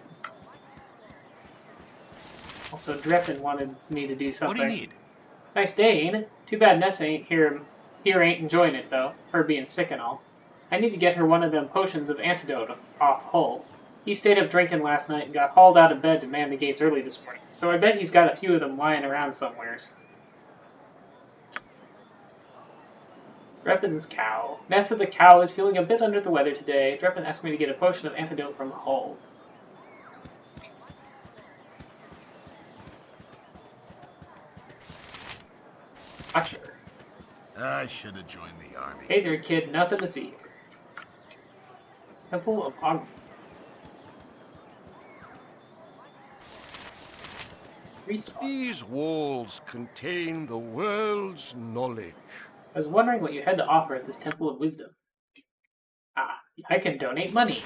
Also, Dreppen wanted me to do something. What do you need? Nice day, ain't it? Too bad Nessa ain't here ain't enjoying it, though. Her being sick and all. I need to get her one of them potions of antidote off Hull. He stayed up drinking last night and got hauled out of bed to man the gates early this morning. So I bet he's got a few of them lying around somewheres. Dreppen's cow. Nessa the cow is feeling a bit under the weather today. Dreppen asked me to get a potion of antidote from Hull. Watcher. I should have joined the army. Hey there, kid. Nothing to see. Temple of Og. These walls contain the world's knowledge. I was wondering what you had to offer at this Temple of Wisdom. Ah, I can donate money.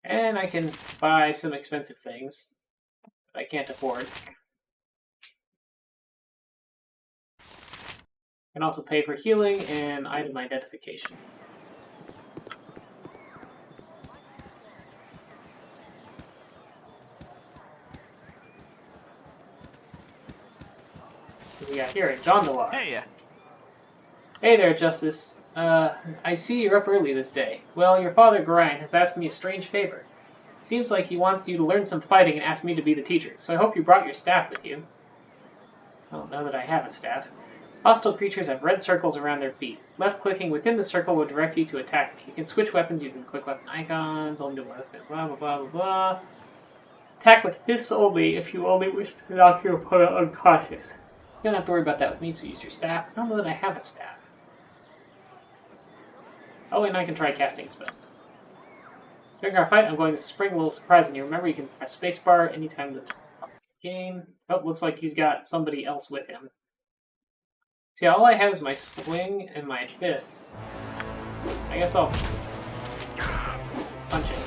And I can buy some expensive things that I can't afford. I can also pay for healing and item identification. What do we got here? John Noir. Hey, Hey there, Justice. I see you're up early this day. Well, your father, Grind, has asked me a strange favor. It seems like he wants you to learn some fighting and asked me to be the teacher, so I hope you brought your staff with you. I don't know that I have a staff. Hostile creatures have red circles around their feet. Left-clicking within the circle will direct you to attack me. You can switch weapons using quick weapon icons, only weapon, blah blah blah blah blah. Attack with fists only if you only wish to knock your opponent unconscious. You don't have to worry about that with me, so use your staff. I don't know that I have a staff. Oh, and I can try casting a spell. During our fight, I'm going to spring a little surprise on you. Remember, you can press spacebar anytime to pause the game. Oh, looks like he's got somebody else with him. See, all I have is my swing and my fists. I guess I'll punch it.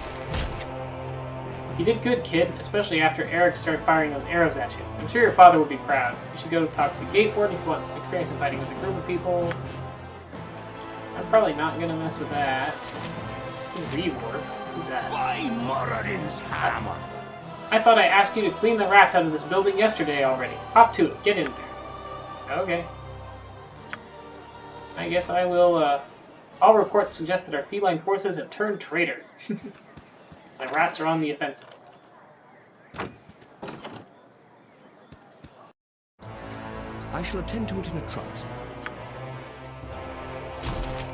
You did good, kid, especially after Eric started firing those arrows at you. I'm sure your father would be proud. You should go talk to the Gateboard if you want some experience in fighting with a group of people. I'm probably not going to mess with that. Rewarp. Who's that? Why, Moradin's hammer! I thought I asked you to clean the rats out of this building yesterday already. Hop to it. Get in there. Okay. I guess I will, all reports suggest that our feline forces have turned traitor. The rats are on the offensive. I shall attend to it in a trice.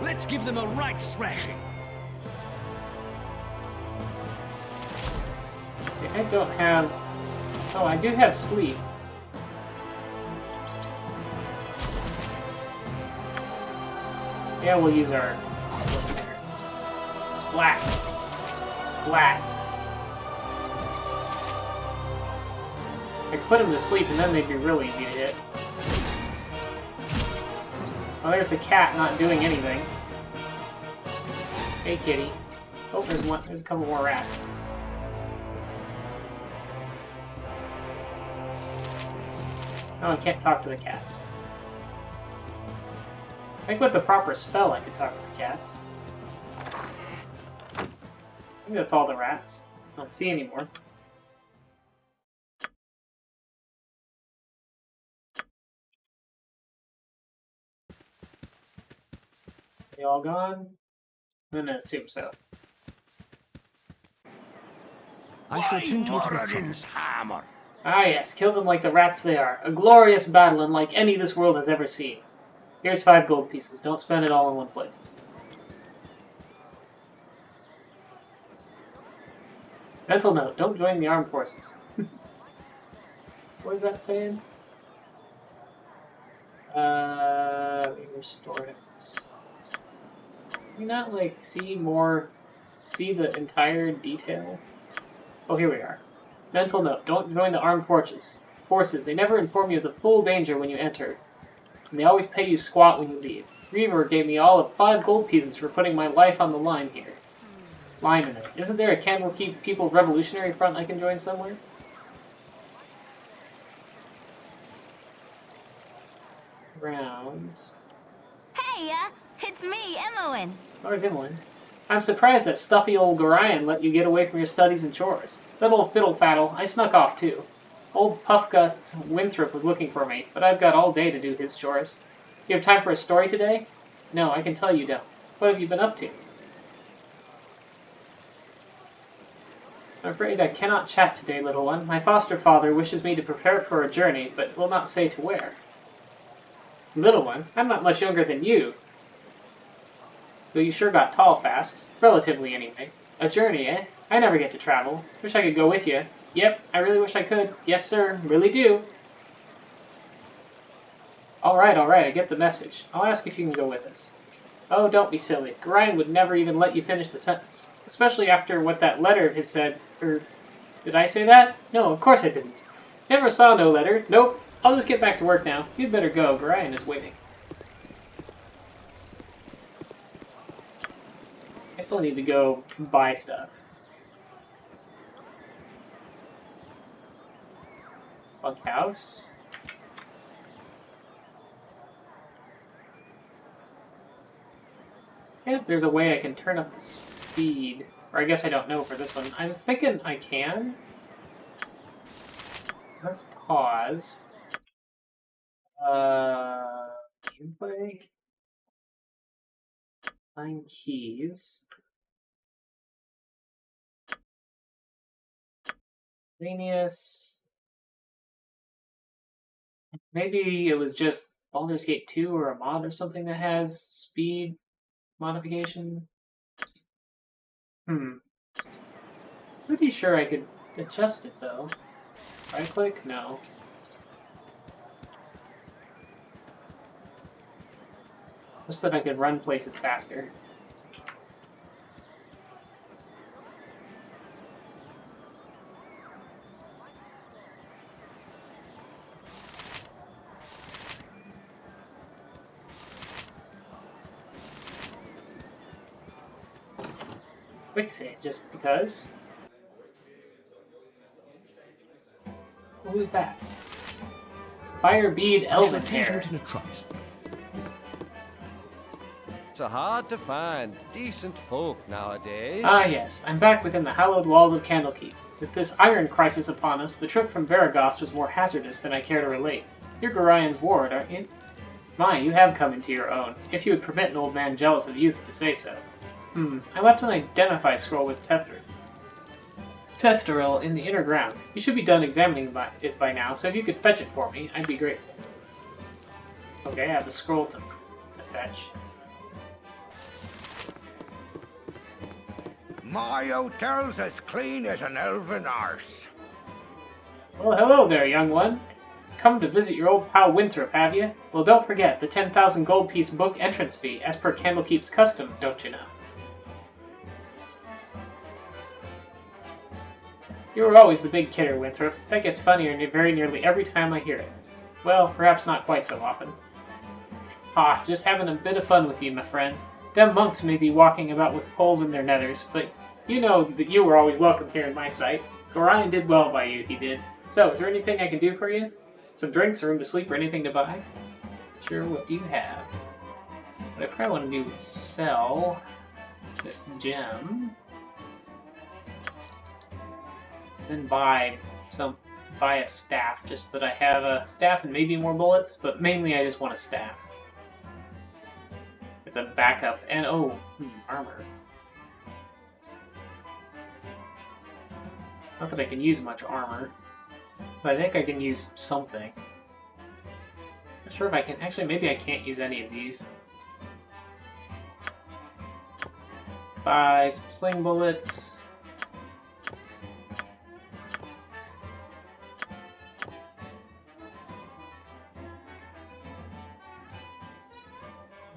Let's give them a right thrashing. I don't have... Oh, I do have sleep. Yeah, we'll use our... Splat. Splat. I could put them to sleep and then they'd be real easy to hit. Oh, there's the cat not doing anything. Hey, kitty. Oh, there's a couple more rats. Oh, I can't talk to the cats. I think with the proper spell I could talk to the cats. I think that's all the rats. I don't see any more. They all gone? I'm gonna assume so. I shall attend to it in a Moradin's trice. hammer! Ah yes, kill them like the rats they are. A glorious battle unlike any this world has ever seen. Here's 5 gold pieces. Don't spend it all in one place. Mental note, don't join the armed forces. What is that saying? Restore it. Can you not, like, see the entire detail? Oh, here we are. Mental note, don't join the armed forces. They never inform you of the full danger when you enter. and they always pay you squat when you leave. Reaver gave me all of 5 gold pieces for putting my life on the line here. Line in it. Isn't there a Candlekeep People Revolutionary Front I can join somewhere? Rounds. Hey, it's me, Imoen. Where's Imoen? I'm surprised that stuffy old Gorion let you get away from your studies and chores. That old fiddle-faddle, I snuck off too. Old Puffguts Winthrop was looking for me, but I've got all day to do his chores. You have time for a story today? No, I can tell you don't. What have you been up to? I'm afraid I cannot chat today, little one. My foster father wishes me to prepare for a journey, but will not say to where. Little one? I'm not much younger than you. Though you sure got tall fast. Relatively, anyway. A journey, eh? I never get to travel. Wish I could go with you. Yep, I really wish I could. Yes, sir. Really do. Alright, I get the message. I'll ask if you can go with us. Oh, don't be silly. Gorion would never even let you finish the sentence. Especially after what that letter of his said. Did I say that? No, of course I didn't. Never saw no letter. Nope. I'll just get back to work now. You'd better go. Gorion is waiting. I still need to go buy stuff. Bug house. Yeah, there's a way I can turn up the speed. Or I guess I don't know for this one. I was thinking I can. Let's pause. Gameplay. Find keys. Miscellaneous. Maybe it was just Baldur's Gate 2 or a mod or something that has speed modification. Pretty sure I could adjust it though. Right click? No. Just that I could run places faster. Quick save, just because. Who's that? Firebead Elven Hair. It's hard to find decent folk nowadays. Ah yes, I'm back within the hallowed walls of Candlekeep. With this iron crisis upon us, the trip from Varagos was more hazardous than I care to relate. You're Gorion's ward, aren't you? My, you have come into your own, if you would permit an old man jealous of youth to say so. I left an identify scroll with Tethril in the inner grounds. You should be done examining it by now, so if you could fetch it for me, I'd be grateful. Okay, I have the scroll to fetch. My hotel's as clean as an elven arse. Well, hello there, young one. Come to visit your old pal Winthrop, have you? Well, don't forget the 10,000 gold piece book entrance fee, as per Candlekeep's custom, don't you know? You were always the big kidder, Winthrop. That gets funnier very nearly every time I hear it. Well, perhaps not quite so often. Ah, just having a bit of fun with you, my friend. Them monks may be walking about with poles in their nethers, but you know that you were always welcome here in my sight. Gorion did well by you, he did. So, is there anything I can do for you? Some drinks, a room to sleep, or anything to buy? Sure, what do you have? What I probably want to do is sell this gem. Then buy a staff, just so that I have a staff and maybe more bullets, but mainly I just want a staff. It's a backup, and armor. Not that I can use much armor, but I think I can use something. Not sure if I can, actually maybe I can't use any of these. Buy some sling bullets.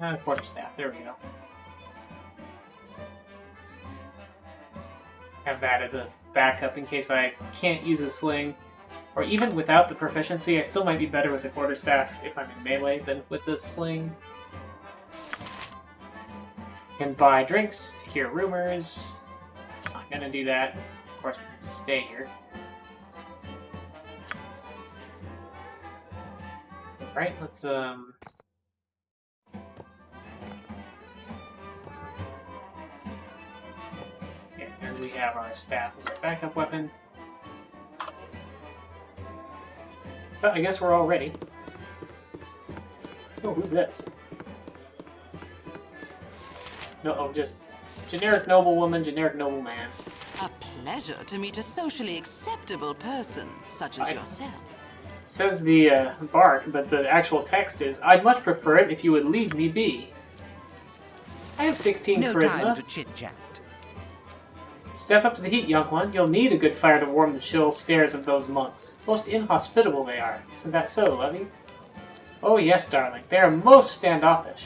And a quarterstaff, there we go. Have that as a backup in case I can't use a sling. Or even without the proficiency, I still might be better with the quarterstaff if I'm in melee than with the sling. Can buy drinks to hear rumors. Not gonna do that. Of course, we can stay here. Right, let's yeah, here we have our staff as our backup weapon. But I guess we're all ready. Oh, who's this? No, oh, just generic noblewoman, generic nobleman. A pleasure to meet a socially acceptable person such as yourself. Says the bark, but the actual text is, I'd much prefer it if you would leave me be. I have 16 No charisma. time to chit-chat. Step up to the heat, young one. You'll need a good fire to warm the chill stares of those monks. Most inhospitable they are. Isn't that so, Lovey? Oh yes, darling. They are most standoffish.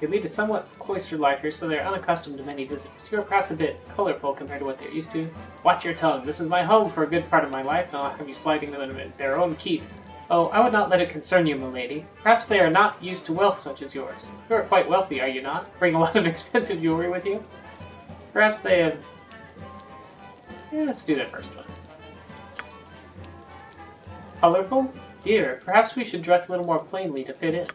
They lead a somewhat cloistered life here, so they're unaccustomed to many visitors. You are perhaps a bit colorful compared to what they're used to. Watch your tongue. This is my home for a good part of my life, and I'll have you sliding them in their own keep. Oh, I would not let it concern you, milady. Perhaps they are not used to wealth such as yours. You are quite wealthy, are you not? Bring a lot of expensive jewelry with you? Perhaps they have... Yeah, let's do that first one. Colorful? Dear, perhaps we should dress a little more plainly to fit in.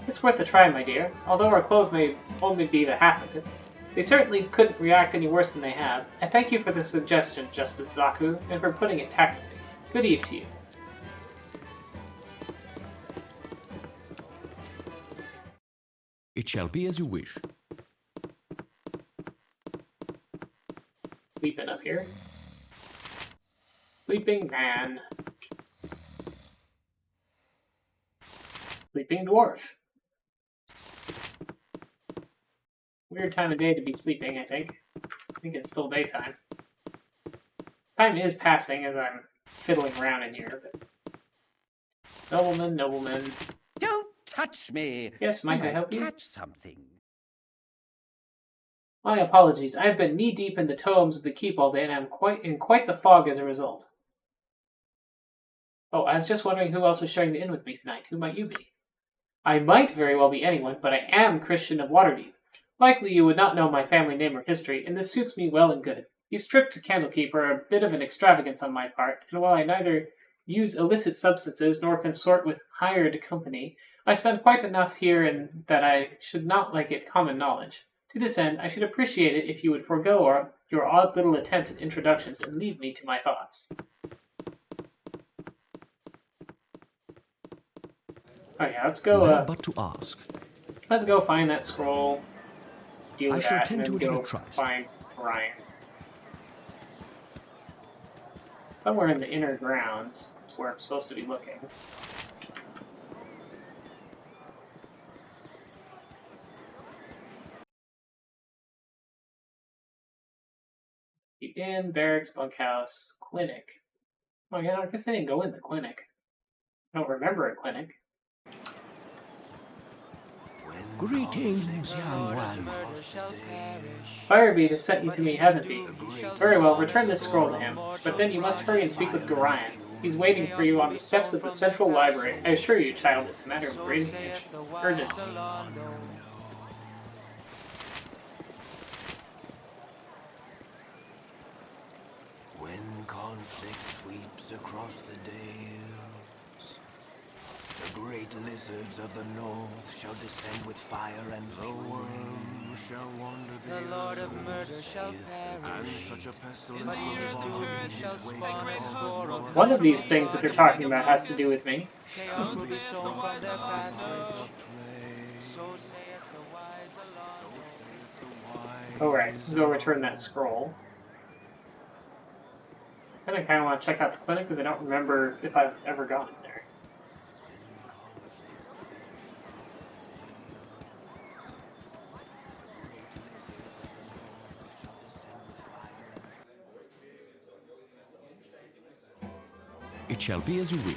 It's worth a try, my dear. Although our clothes may only be the half of it, they certainly couldn't react any worse than they have. I thank you for the suggestion, Justice Zaku, and for putting it tactfully. Good eve to you. It shall be as you wish. Sleeping up here. Sleeping man. Sleeping dwarf. Weird time of day to be sleeping, I think. I think it's still daytime. Time is passing as I'm fiddling around in here, but... Nobleman, nobleman. Don't touch me! Yes, might I help you? Catch something. My apologies. I have been knee-deep in the tomes of the keep all day, and I'm in quite the fog as a result. Oh, I was just wondering who else was sharing the inn with me tonight. Who might you be? I might very well be anyone, but I am Christian of Waterdeep. Likely you would not know my family name or history, and this suits me well and good. These trips to Candlekeep are a bit of an extravagance on my part, and while I neither use illicit substances nor consort with hired company, I spend quite enough here and that I should not like it common knowledge. To this end, I should appreciate it if you would forego your odd little attempt at introductions and leave me to my thoughts. Oh yeah, let's go. But to ask. Let's go find that scroll. Deal with I shall that, tend and to then it in go a trice. find Ryan. Somewhere in the inner grounds. That's where I'm supposed to be looking. The inn, barracks, bunkhouse, clinic. Oh yeah, I guess I didn't go in the clinic. I don't remember a clinic. Greetings, young one. Firebeat has sent you to me, hasn't he? Very well, return this scroll to him. But then you must hurry and speak with Gorion. He's waiting for you on the steps of the central library. I assure you, child, it's a matter of greatest urgency. When conflict sweeps across the dales, the great lizards of the north shall descend with fire and fury. The worm shall wander the Lord of murder shall perish, and such a pestilence shall spawn. One of these things that they're talking about has to do with me. Alright, let's go return that scroll. And I kind of want to check out the clinic because I don't remember if I've ever gone there. It shall be as you wish.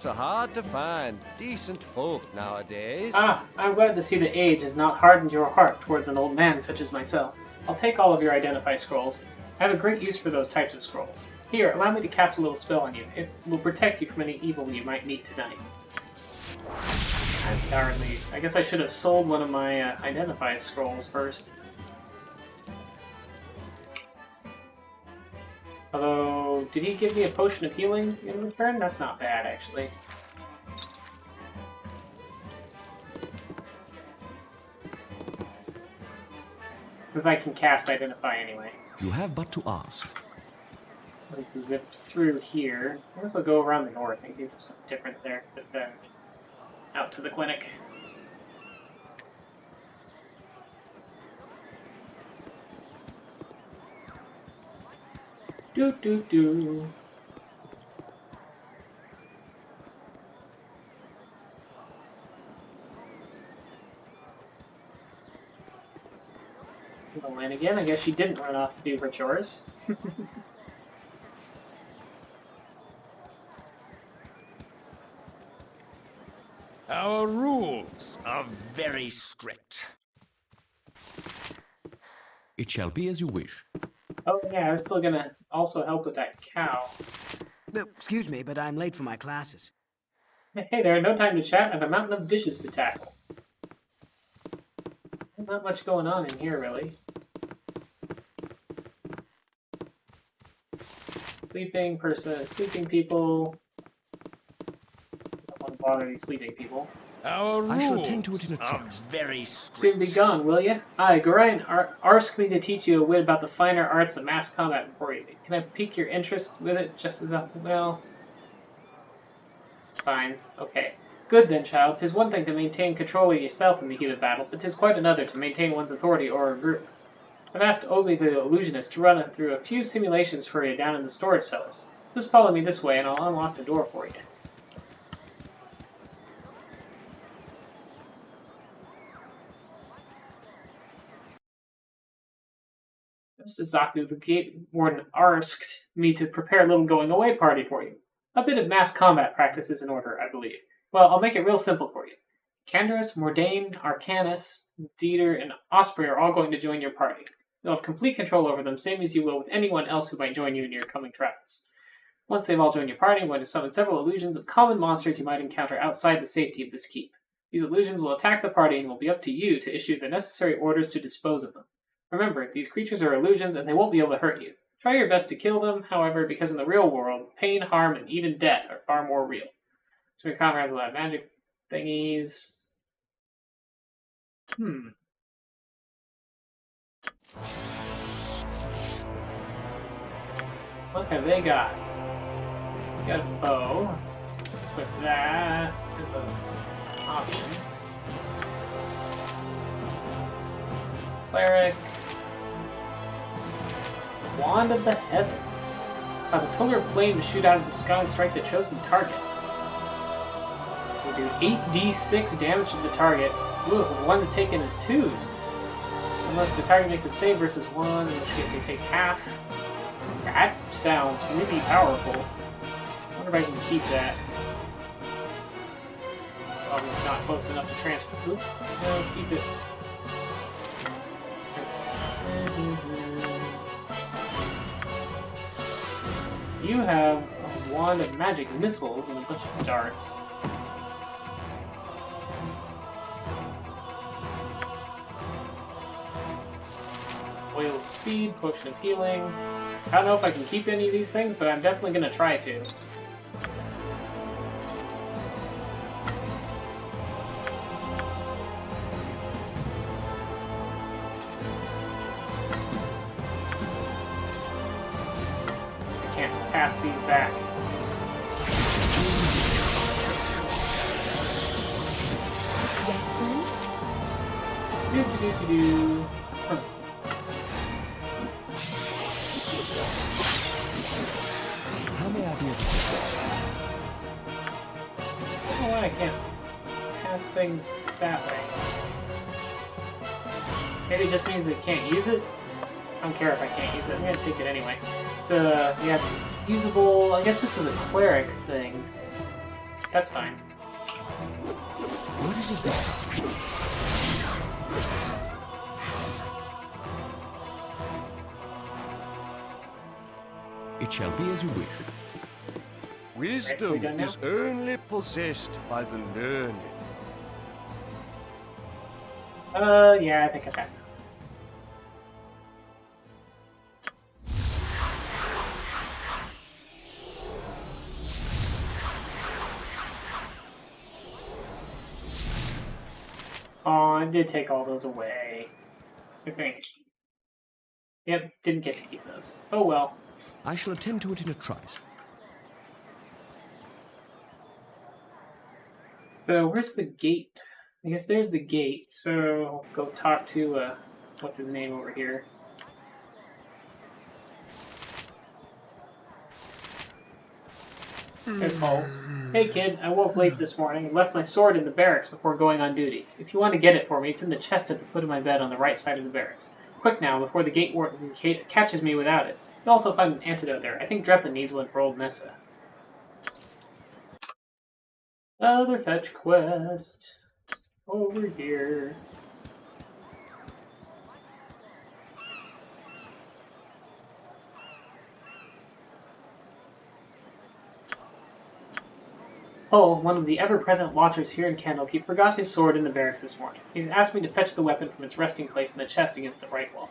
So hard to find decent folk nowadays. Ah, I'm glad to see the age has not hardened your heart towards an old man such as myself. I'll take all of your identify scrolls. I have a great use for those types of scrolls. Here, allow me to cast a little spell on you. It will protect you from any evil you might meet tonight. Darnly. I guess I should have sold one of my identify scrolls first. Although, did he give me a potion of healing in return? That's not bad, actually. Because I can cast Identify anyway. You have but to ask. This is zipped through here. I guess I'll go around the north in case there's something different there, but then out to the clinic. Do do do. And again, I guess she didn't run off to do her chores. Our rules are very strict. It shall be as you wish. Oh yeah, I was still gonna also help with that cow. Excuse me, but I'm late for my classes. Hey there, no time to chat. I have a mountain of dishes to tackle. Not much going on in here, really. Sleeping person, sleeping people. Don't want to bother these sleeping people. Our I shall attend to it in a are chat. very strict. Soon be gone, will ya? Aye, Gorion asked me to teach you a wit about the finer arts of mass combat before you. Can I pique your interest with it just as well? Fine. Okay. Good then, child. 'Tis one thing to maintain control of yourself in the heat of battle, but 'tis quite another to maintain one's authority over a group. I've asked Obi the illusionist to run through a few simulations for you down in the storage cellars. Just follow me this way and I'll unlock the door for you. Just as Zaku, the gate warden, asked me to prepare a little going-away party for you. A bit of mass combat practice is in order, I believe. Well, I'll make it real simple for you. Canderous, Mordain, Arcanus, Dieter, and Osprey are all going to join your party. You'll have complete control over them, same as you will with anyone else who might join you in your coming travels. Once they've all joined your party, I'm going to summon several illusions of common monsters you might encounter outside the safety of this keep. These illusions will attack the party and will be up to you to issue the necessary orders to dispose of them. Remember, these creatures are illusions and they won't be able to hurt you. Try your best to kill them, however, because in the real world, pain, harm, and even death are far more real. So your comrades will have magic thingies. What have they got? We got a bow. Let's equip that as an option. Cleric. Wand of the Heavens. Cause a pillar of flame to shoot out of the sky and strike the chosen target. So do 8d6 damage to the target. Ooh, the one's taken as 2s. Unless the target makes a save versus 1, in which case they take half. That sounds really powerful. I wonder if I can keep that. Probably not close enough to transfer. Oop. No, let's keep it. You have a wand of magic missiles and a bunch of darts. Oil of Speed, Potion of Healing. I don't know if I can keep any of these things, but I'm definitely going to try to. I can't pass these back. Yes, Do-do-do-do-do. How may I be of assistance? I don't know why I can't pass things that way. Maybe it just means they can't use it? I don't care if I can't use it. I'm gonna take it anyway. So, yeah, it's usable. I guess this is a cleric thing. That's fine. What is it this time? It shall be as you wish. Wisdom is only possessed by the learned. Yeah, I think I got it. Oh, I did take all those away. I think. Yep, didn't get to keep those. Oh well. I shall attend to it in a trice. So, where's the gate? I guess there's the gate, so go talk to, what's his name over here? There's Hull. Hey kid, I woke late this morning and left my sword in the barracks before going on duty. If you want to get it for me, it's in the chest at the foot of my bed on the right side of the barracks. Quick now, before the gate warden catches me without it. You'll also find an antidote there. I think Dreppen needs one for old Nessa. Other fetch quest. Over here. Hull, one of the ever-present watchers here in Candlekeep, forgot his sword in the barracks this morning. He's asked me to fetch the weapon from its resting place in the chest against the right wall.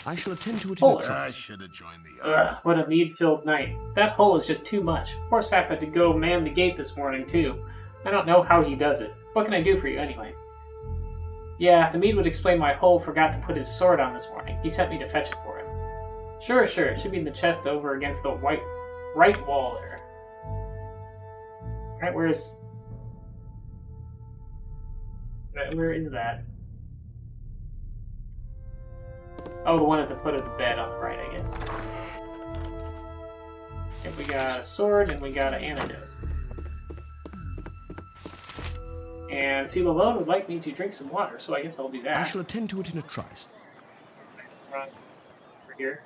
I shall attend to it in a Hull. trice. I should have joined the army. Ugh, what a mead-filled night. That Hull is just too much. Poor Sap had to go man the gate this morning, too. I don't know how he does it. What can I do for you, anyway? Yeah, the mead would explain why Hull forgot to put his sword on this morning. He sent me to fetch it for him. Sure. It should be in the chest over against the right wall there. Right, where is that? Oh, the one at the foot of the bed on the right, I guess. Yep, we got a sword and we got an antidote. And Celalone would like me to drink some water, so I guess I'll do that. I shall attend to it in a trice. Run over here.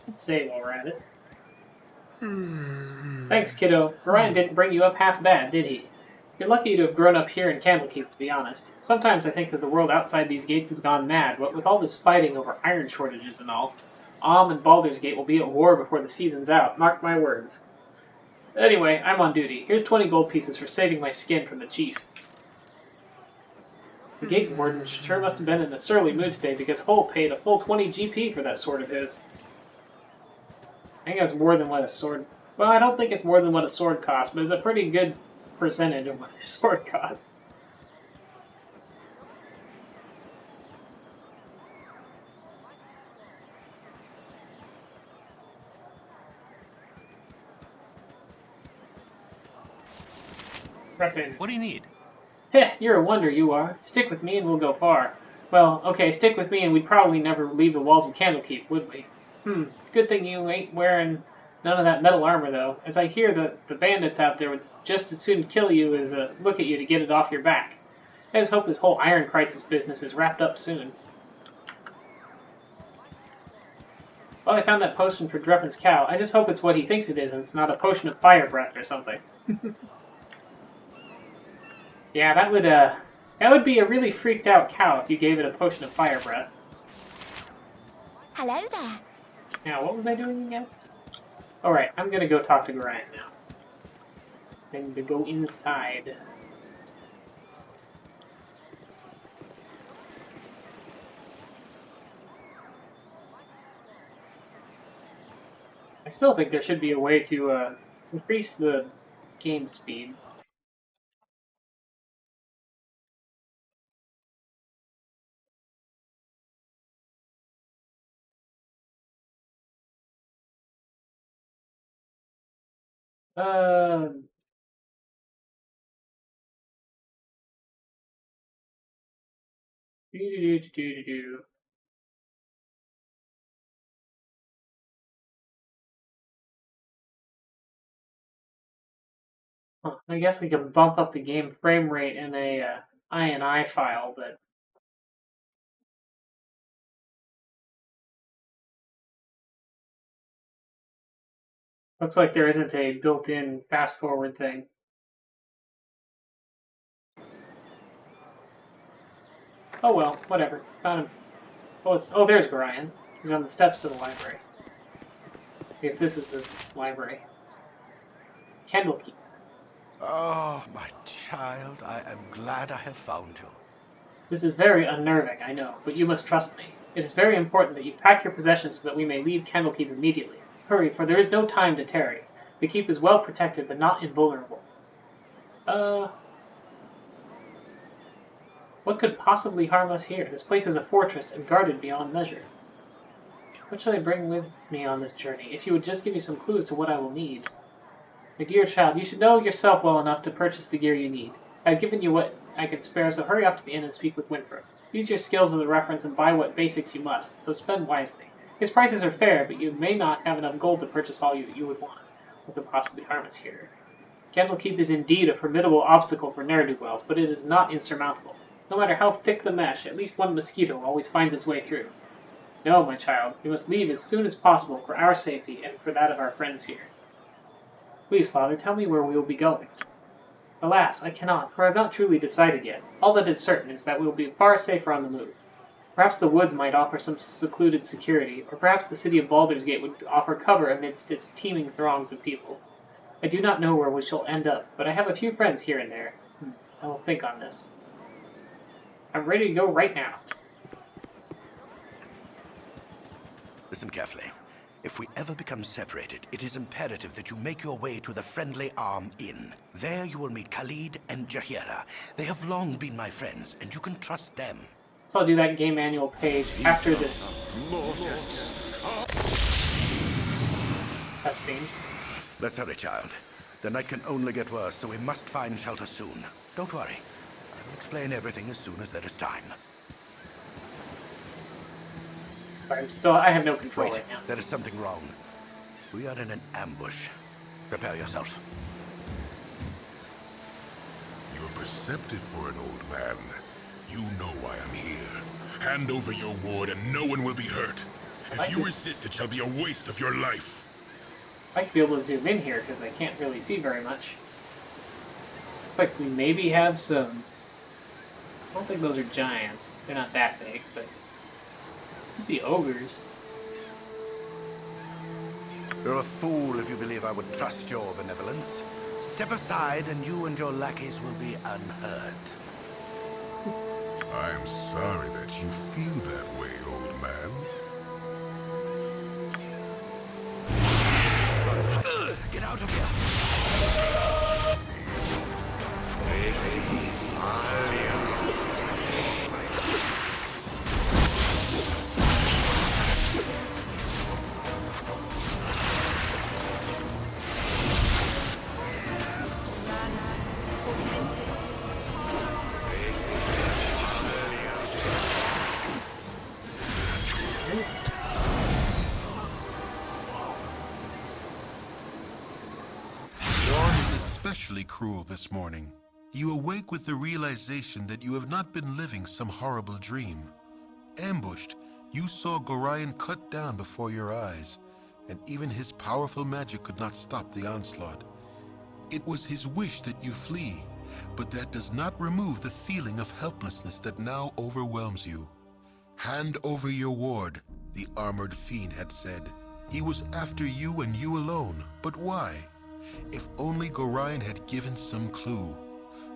Let's save while we're at it. Thanks, kiddo. Orion didn't bring you up half bad, did he? You're lucky to have grown up here in Candlekeep, to be honest. Sometimes I think that the world outside these gates has gone mad, what with all this fighting over iron shortages and all. And Baldur's Gate will be at war before the season's out, mark my words. Anyway, I'm on duty. Here's 20 gold pieces for saving my skin from the chief. The gate warden sure must have been in a surly mood today because Hull paid a full 20 GP for that sword of his. I think that's more than what a sword... Well, I don't think it's more than what a sword costs, but it's a pretty good percentage of what a sword costs. What do you need? Heh, you're a wonder, you are. Stick with me and we'll go far. Well, okay, stick with me and we'd probably never leave the walls of Candlekeep, would we? Good thing you ain't wearing none of that metal armor, though, as I hear the bandits out there would just as soon kill you as look at you to get it off your back. I just hope this whole Iron Crisis business is wrapped up soon. Well, I found that potion for Dreppen's cow. I just hope it's what he thinks it is and it's not a potion of fire breath or something. Yeah, that would be a really freaked out cow if you gave it a potion of fire breath. Hello there. Now, what was I doing again? Alright, I'm gonna go talk to Gorion now. I need to go inside. I still think there should be a way to increase the game speed. Do. I guess we can bump up the game frame rate in a INI file, but looks like there isn't a built-in fast-forward thing. Oh well, whatever. Found him. Oh, there's Brian. He's on the steps to the library. I guess this is the library. Candlekeep. Oh, my child, I am glad I have found you. This is very unnerving, I know, but you must trust me. It is very important that you pack your possessions so that we may leave Candlekeep immediately. Hurry, for there is no time to tarry. The keep is well protected, but not invulnerable. What could possibly harm us here? This place is a fortress and guarded beyond measure. What shall I bring with me on this journey? If you would just give me some clues to what I will need. My dear child, you should know yourself well enough to purchase the gear you need. I have given you what I can spare, so hurry off to the inn and speak with Winfred. Use your skills as a reference and buy what basics you must, though spend wisely. His prices are fair, but you may not have enough gold to purchase all you would want. What could possibly harm us here? Candlekeep is indeed a formidable obstacle for ne'er-do-wells, but it is not insurmountable. No matter how thick the mesh, at least one mosquito always finds its way through. No, my child, we must leave as soon as possible for our safety and for that of our friends here. Please, father, tell me where we will be going. Alas, I cannot, for I have not truly decided yet. All that is certain is that we will be far safer on the move. Perhaps the woods might offer some secluded security, or perhaps the city of Baldur's Gate would offer cover amidst its teeming throngs of people. I do not know where we shall end up, but I have a few friends here and there. I will think on this. I'm ready to go right now. Listen carefully. If we ever become separated, it is imperative that you make your way to the Friendly Arm Inn. There you will meet Khalid and Jahira. They have long been my friends, and you can trust them. So I'll do that game manual page after this cutscene. Let's hurry, child. The night can only get worse, so we must find shelter soon. Don't worry. I will explain everything as soon as there is time. I have no control right now. There is something wrong. We are in an ambush. Prepare yourself. You're perceptive for an old man. You know why I'm here. Hand over your ward and no one will be hurt. If you resist, it shall be a waste of your life. I might be able to zoom in here because I can't really see very much. Looks like we maybe have some... I don't think those are giants. They're not that big, but... could be ogres. You're a fool if you believe I would trust your benevolence. Step aside and you and your lackeys will be unhurt. I'm sorry that you feel that way, old man. Get out of here! I see. Especially cruel this morning. You awake with the realization that you have not been living some horrible dream. Ambushed, you saw Gorion cut down before your eyes, and even his powerful magic could not stop the onslaught. It was his wish that you flee, but that does not remove the feeling of helplessness that now overwhelms you. Hand over your ward, the armored fiend had said. He was after you and you alone, but why? If only Gorion had given some clue.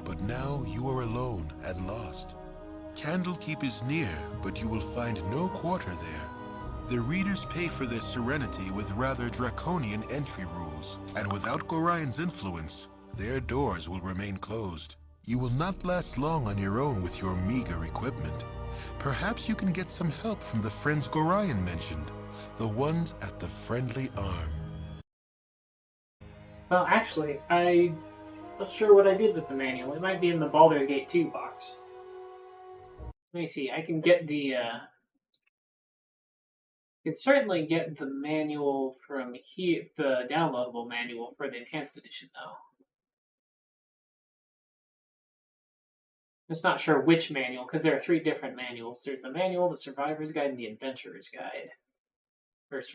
But now you are alone and lost. Candlekeep is near, but you will find no quarter there. The readers pay for their serenity with rather draconian entry rules, and without Gorion's influence, their doors will remain closed. You will not last long on your own with your meager equipment. Perhaps you can get some help from the friends Gorion mentioned, the ones at the Friendly Arm. Well, actually, I'm not sure what I did with the manual. It might be in the Baldur's Gate 2 box. Let me see. I can get the... I can certainly get the manual from here, the downloadable manual for the Enhanced Edition, though. just not sure which manual, because there are 3 different manuals. There's the manual, the Survivor's Guide, and the Adventurer's Guide. Or let's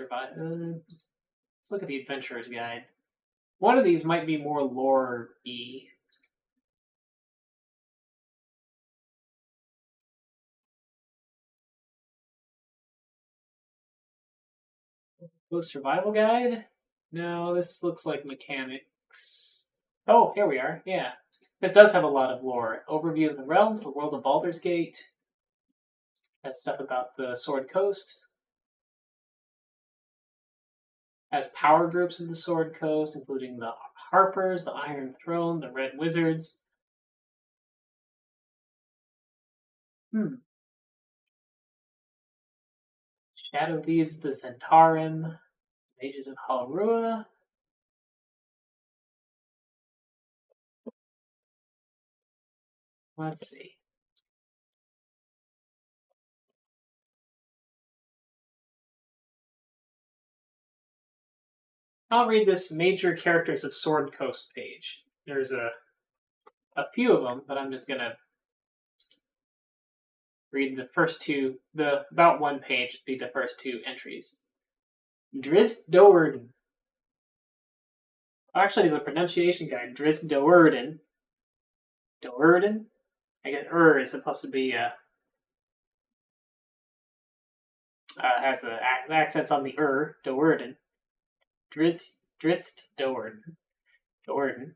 look at the Adventurer's Guide. One of these might be more lore-y. Survival Guide? No, this looks like mechanics. Oh, here we are. Yeah. This does have a lot of lore. Overview of the realms, the world of Baldur's Gate. Has stuff about the Sword Coast. Has power groups of the Sword Coast, including the Harpers, the Iron Throne, the Red Wizards. Shadow Thieves, the Zentarim, Mages of Halrua. Let's see. I'll read this Major Characters of Sword Coast page. There's a few of them, but I'm just going to read the first 2, about 1 page be the first 2 entries. Drizzt Do'Urden. Actually, there's a pronunciation guide. Drizzt Do'Urden. Do'Urden? I guess is supposed to be has the accents on the Do'Urden. Drizzt Do'Urden.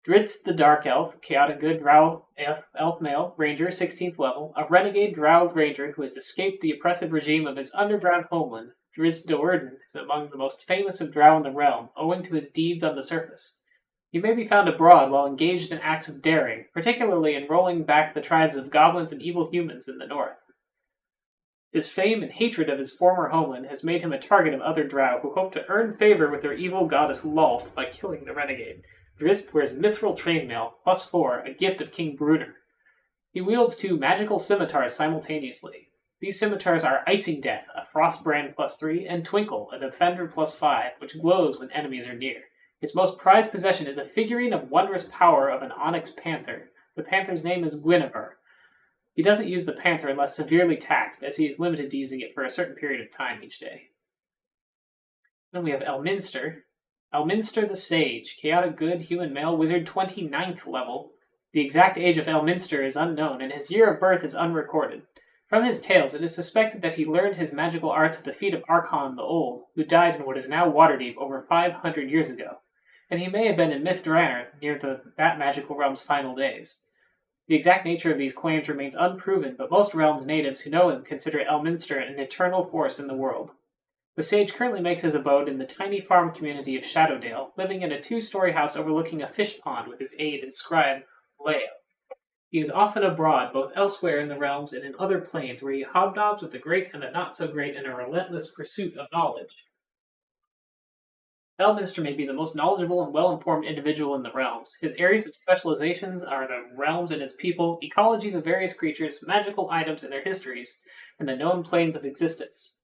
Drizzt the Dark Elf, chaotic good drow elf male, ranger, 16th level, a renegade drow ranger who has escaped the oppressive regime of his underground homeland. Drizzt Do'Urden is among the most famous of drow in the realm, owing to his deeds on the surface. He may be found abroad while engaged in acts of daring, particularly in rolling back the tribes of goblins and evil humans in the north. His fame and hatred of his former homeland has made him a target of other drow who hope to earn favor with their evil goddess Lolth by killing the renegade. Drizzt wears mithril chainmail, +4, a gift of King Bruder. He wields 2 magical scimitars simultaneously. These scimitars are Icing Death, a Frostbrand +3, and Twinkle, a Defender +5, which glows when enemies are near. His most prized possession is a figurine of wondrous power of an onyx panther. The panther's name is Guinevere. He doesn't use the panther unless severely taxed, as he is limited to using it for a certain period of time each day. Then we have Elminster. Elminster the Sage, chaotic good, human male, wizard, 29th level. The exact age of Elminster is unknown, and his year of birth is unrecorded. From his tales, it is suspected that he learned his magical arts at the feet of Archon the Old, who died in what is now Waterdeep over 500 years ago, and he may have been in Mythdraenor near that magical realm's final days. The exact nature of these claims remains unproven, but most realms natives who know him consider Elminster an eternal force in the world. The sage currently makes his abode in the tiny farm community of Shadowdale, living in a 2-story house overlooking a fish pond with his aide and scribe, Leo. He is often abroad, both elsewhere in the realms and in other planes, where he hobnobs with the great and the not-so-great in a relentless pursuit of knowledge. Elminster may be the most knowledgeable and well-informed individual in the realms. His areas of specializations are the realms and its people, ecologies of various creatures, magical items and their histories, and the known planes of existence.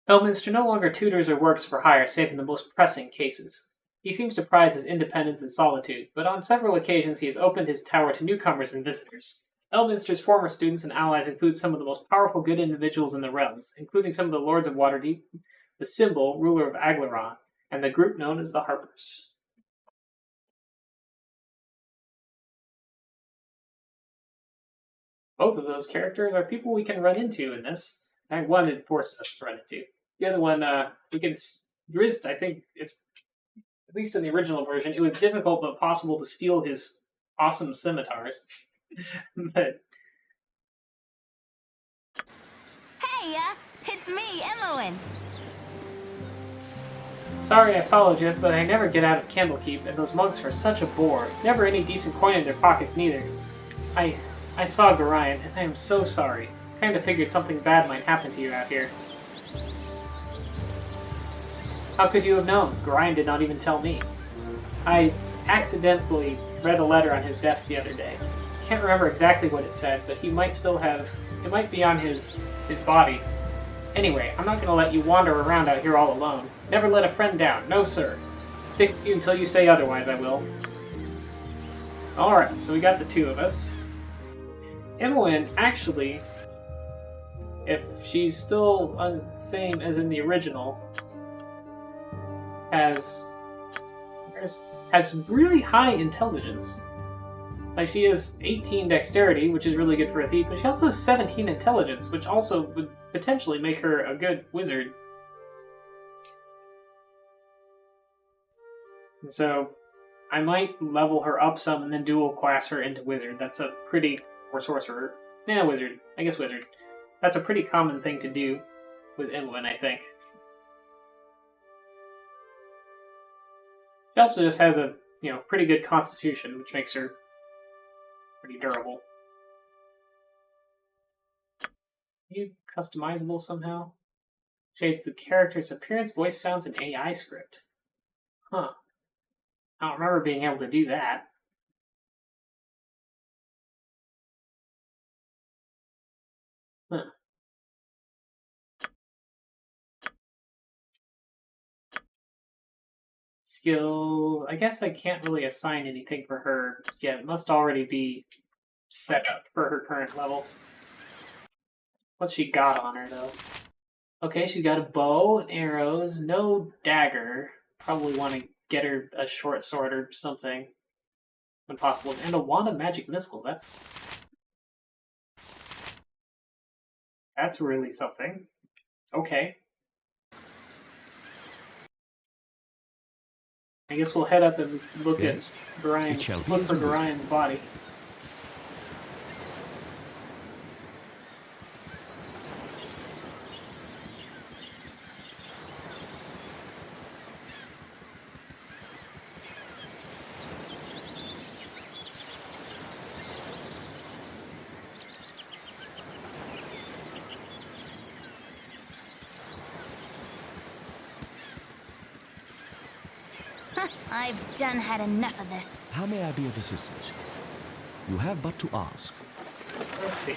Elminster no longer tutors or works for hire save in the most pressing cases. He seems to prize his independence and solitude, but on several occasions he has opened his tower to newcomers and visitors. Elminster's former students and allies include some of the most powerful good individuals in the realms, including some of the Lords of Waterdeep, the Symbol, ruler of Aglaron, and the group known as the Harpers. Both of those characters are people we can run into in this. And one it forces us to run into. The other one, we can... Drizzt, I think it's... At least in the original version, it was difficult but possible to steal his awesome scimitars. But... Hey, it's me, Emmeline. Sorry I followed you, but I never get out of Candlekeep, and those monks are such a bore. Never any decent coin in their pockets, neither. I saw Gorion, and I am so sorry. Kinda figured something bad might happen to you out here. How could you have known? Gorion did not even tell me. I accidentally read a letter on his desk the other day. Can't remember exactly what it said, but he might still have... It might be on his body. Anyway, I'm not going to let you wander around out here all alone. Never let a friend down. No, sir. Stick with you until you say otherwise, I will. Alright, so we got the 2 of us. Imoen, actually, if she's still the same as in the original, has really high intelligence. Like, she has 18 dexterity, which is really good for a thief, but she also has 17 intelligence, which also would potentially make her a good wizard. And so, I might level her up some and then dual class her into wizard. That's a pretty... or sorcerer. Yeah, wizard. I guess wizard. That's a pretty common thing to do with Imoen, I think. She also just has a, pretty good constitution, which makes her pretty durable. Are you customizable somehow? Change the character's appearance, voice sounds, and AI script. Huh. I don't remember being able to do that. Huh. Skill... I guess I can't really assign anything for her yet. It must already be set up for her current level. What's she got on her, though? Okay, she's got a bow and arrows, no dagger. Probably want to get her a short sword or something when possible. And a wand of magic missiles. That's really something. Okay. I guess we'll head up and look at Gorion. Look for Gorion's body. I've done had enough of this. How may I be of assistance? You have but to ask. Let's see.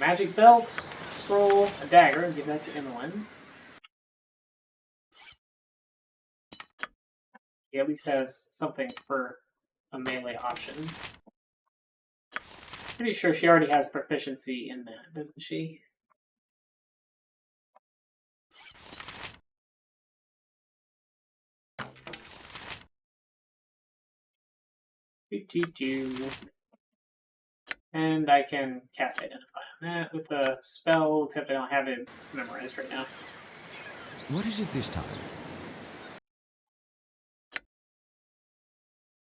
Magic belt, scroll, a dagger, and give that to Imoen. He at least has something for a melee option. Pretty sure she already has proficiency in that, doesn't she? And I can cast Identify on that with a spell, except I don't have it memorized right now. What is it this time?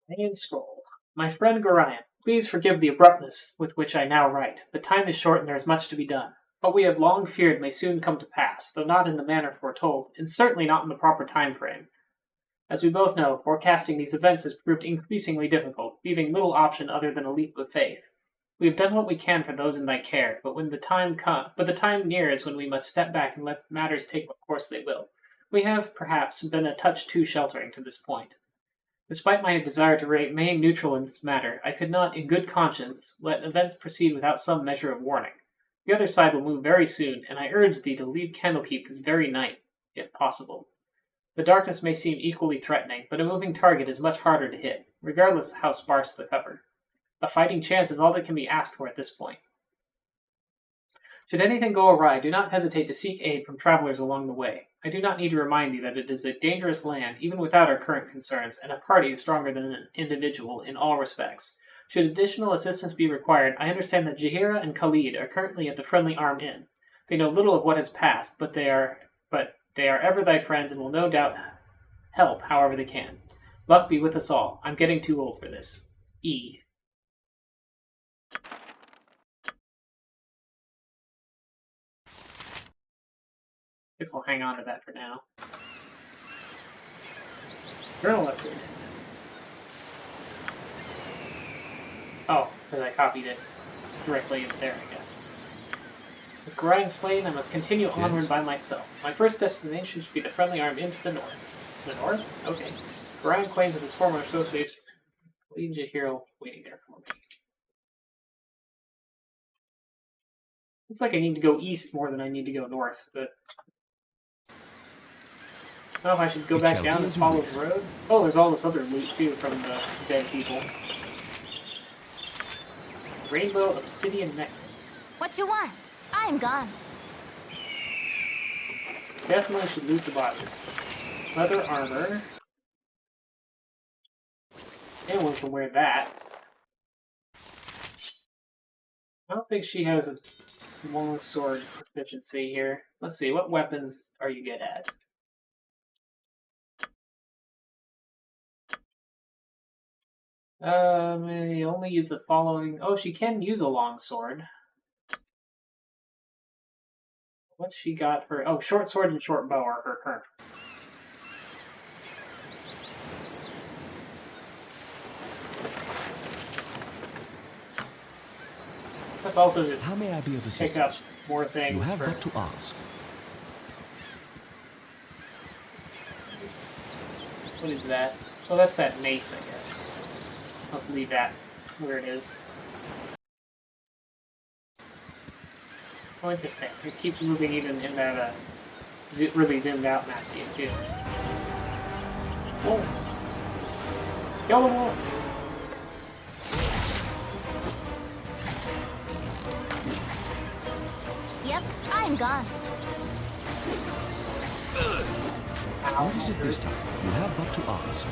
And scroll. My friend Gorion, please forgive the abruptness with which I now write, but time is short and there is much to be done. What we have long feared may soon come to pass, though not in the manner foretold, and certainly not in the proper time frame. As we both know, forecasting these events has proved increasingly difficult, leaving little option other than a leap of faith. We have done what we can for those in thy care, but the time nears when we must step back and let matters take what course they will. We have, perhaps, been a touch too sheltering to this point. Despite my desire to remain neutral in this matter, I could not, in good conscience, let events proceed without some measure of warning. The other side will move very soon, and I urge thee to leave Candlekeep this very night, if possible. The darkness may seem equally threatening, but a moving target is much harder to hit, regardless of how sparse the cover. A fighting chance is all that can be asked for at this point. Should anything go awry, do not hesitate to seek aid from travelers along the way. I do not need to remind thee that it is a dangerous land, even without our current concerns, and a party is stronger than an individual in all respects. Should additional assistance be required, I understand that Jaheira and Khalid are currently at the Friendly Arm Inn. They know little of what has passed, but they are ever thy friends and will no doubt help however they can. Luck be with us all. I'm getting too old for this. E. Guess I'll hang on to that for now. Journal update. Oh, because I copied it directly in there, I guess. With Gorion slain, I must continue onward by myself. My first destination should be the Friendly Arm into the north. The north? Okay. Gorion claims with his former associates, Legion Hero waiting there for me. Looks like I need to go east more than I need to go north, but... I don't know if I should go back down and follow the road. Oh, there's all this other loot, too, from the dead people. Rainbow Obsidian Necklace. What you want? I'm gone. Definitely should loot the bodies. Leather armor. Anyone can wear that. I don't think she has a long sword proficiency here. Let's see, what weapons are you good at? You only use the following. Oh, she can use a long sword. What's she got for? Oh, short sword and short bow are her current proficiencies. Let's also just How may I be of assistance? pick up more things. You have but to ask. What is that? Oh, that's that mace, I guess. Let's leave that where it is. Oh, interesting. It keeps moving even in that really zoomed out map view, too. Whoa! Yellow wall! Yep, I'm gone. What is it this time? You have but to ask.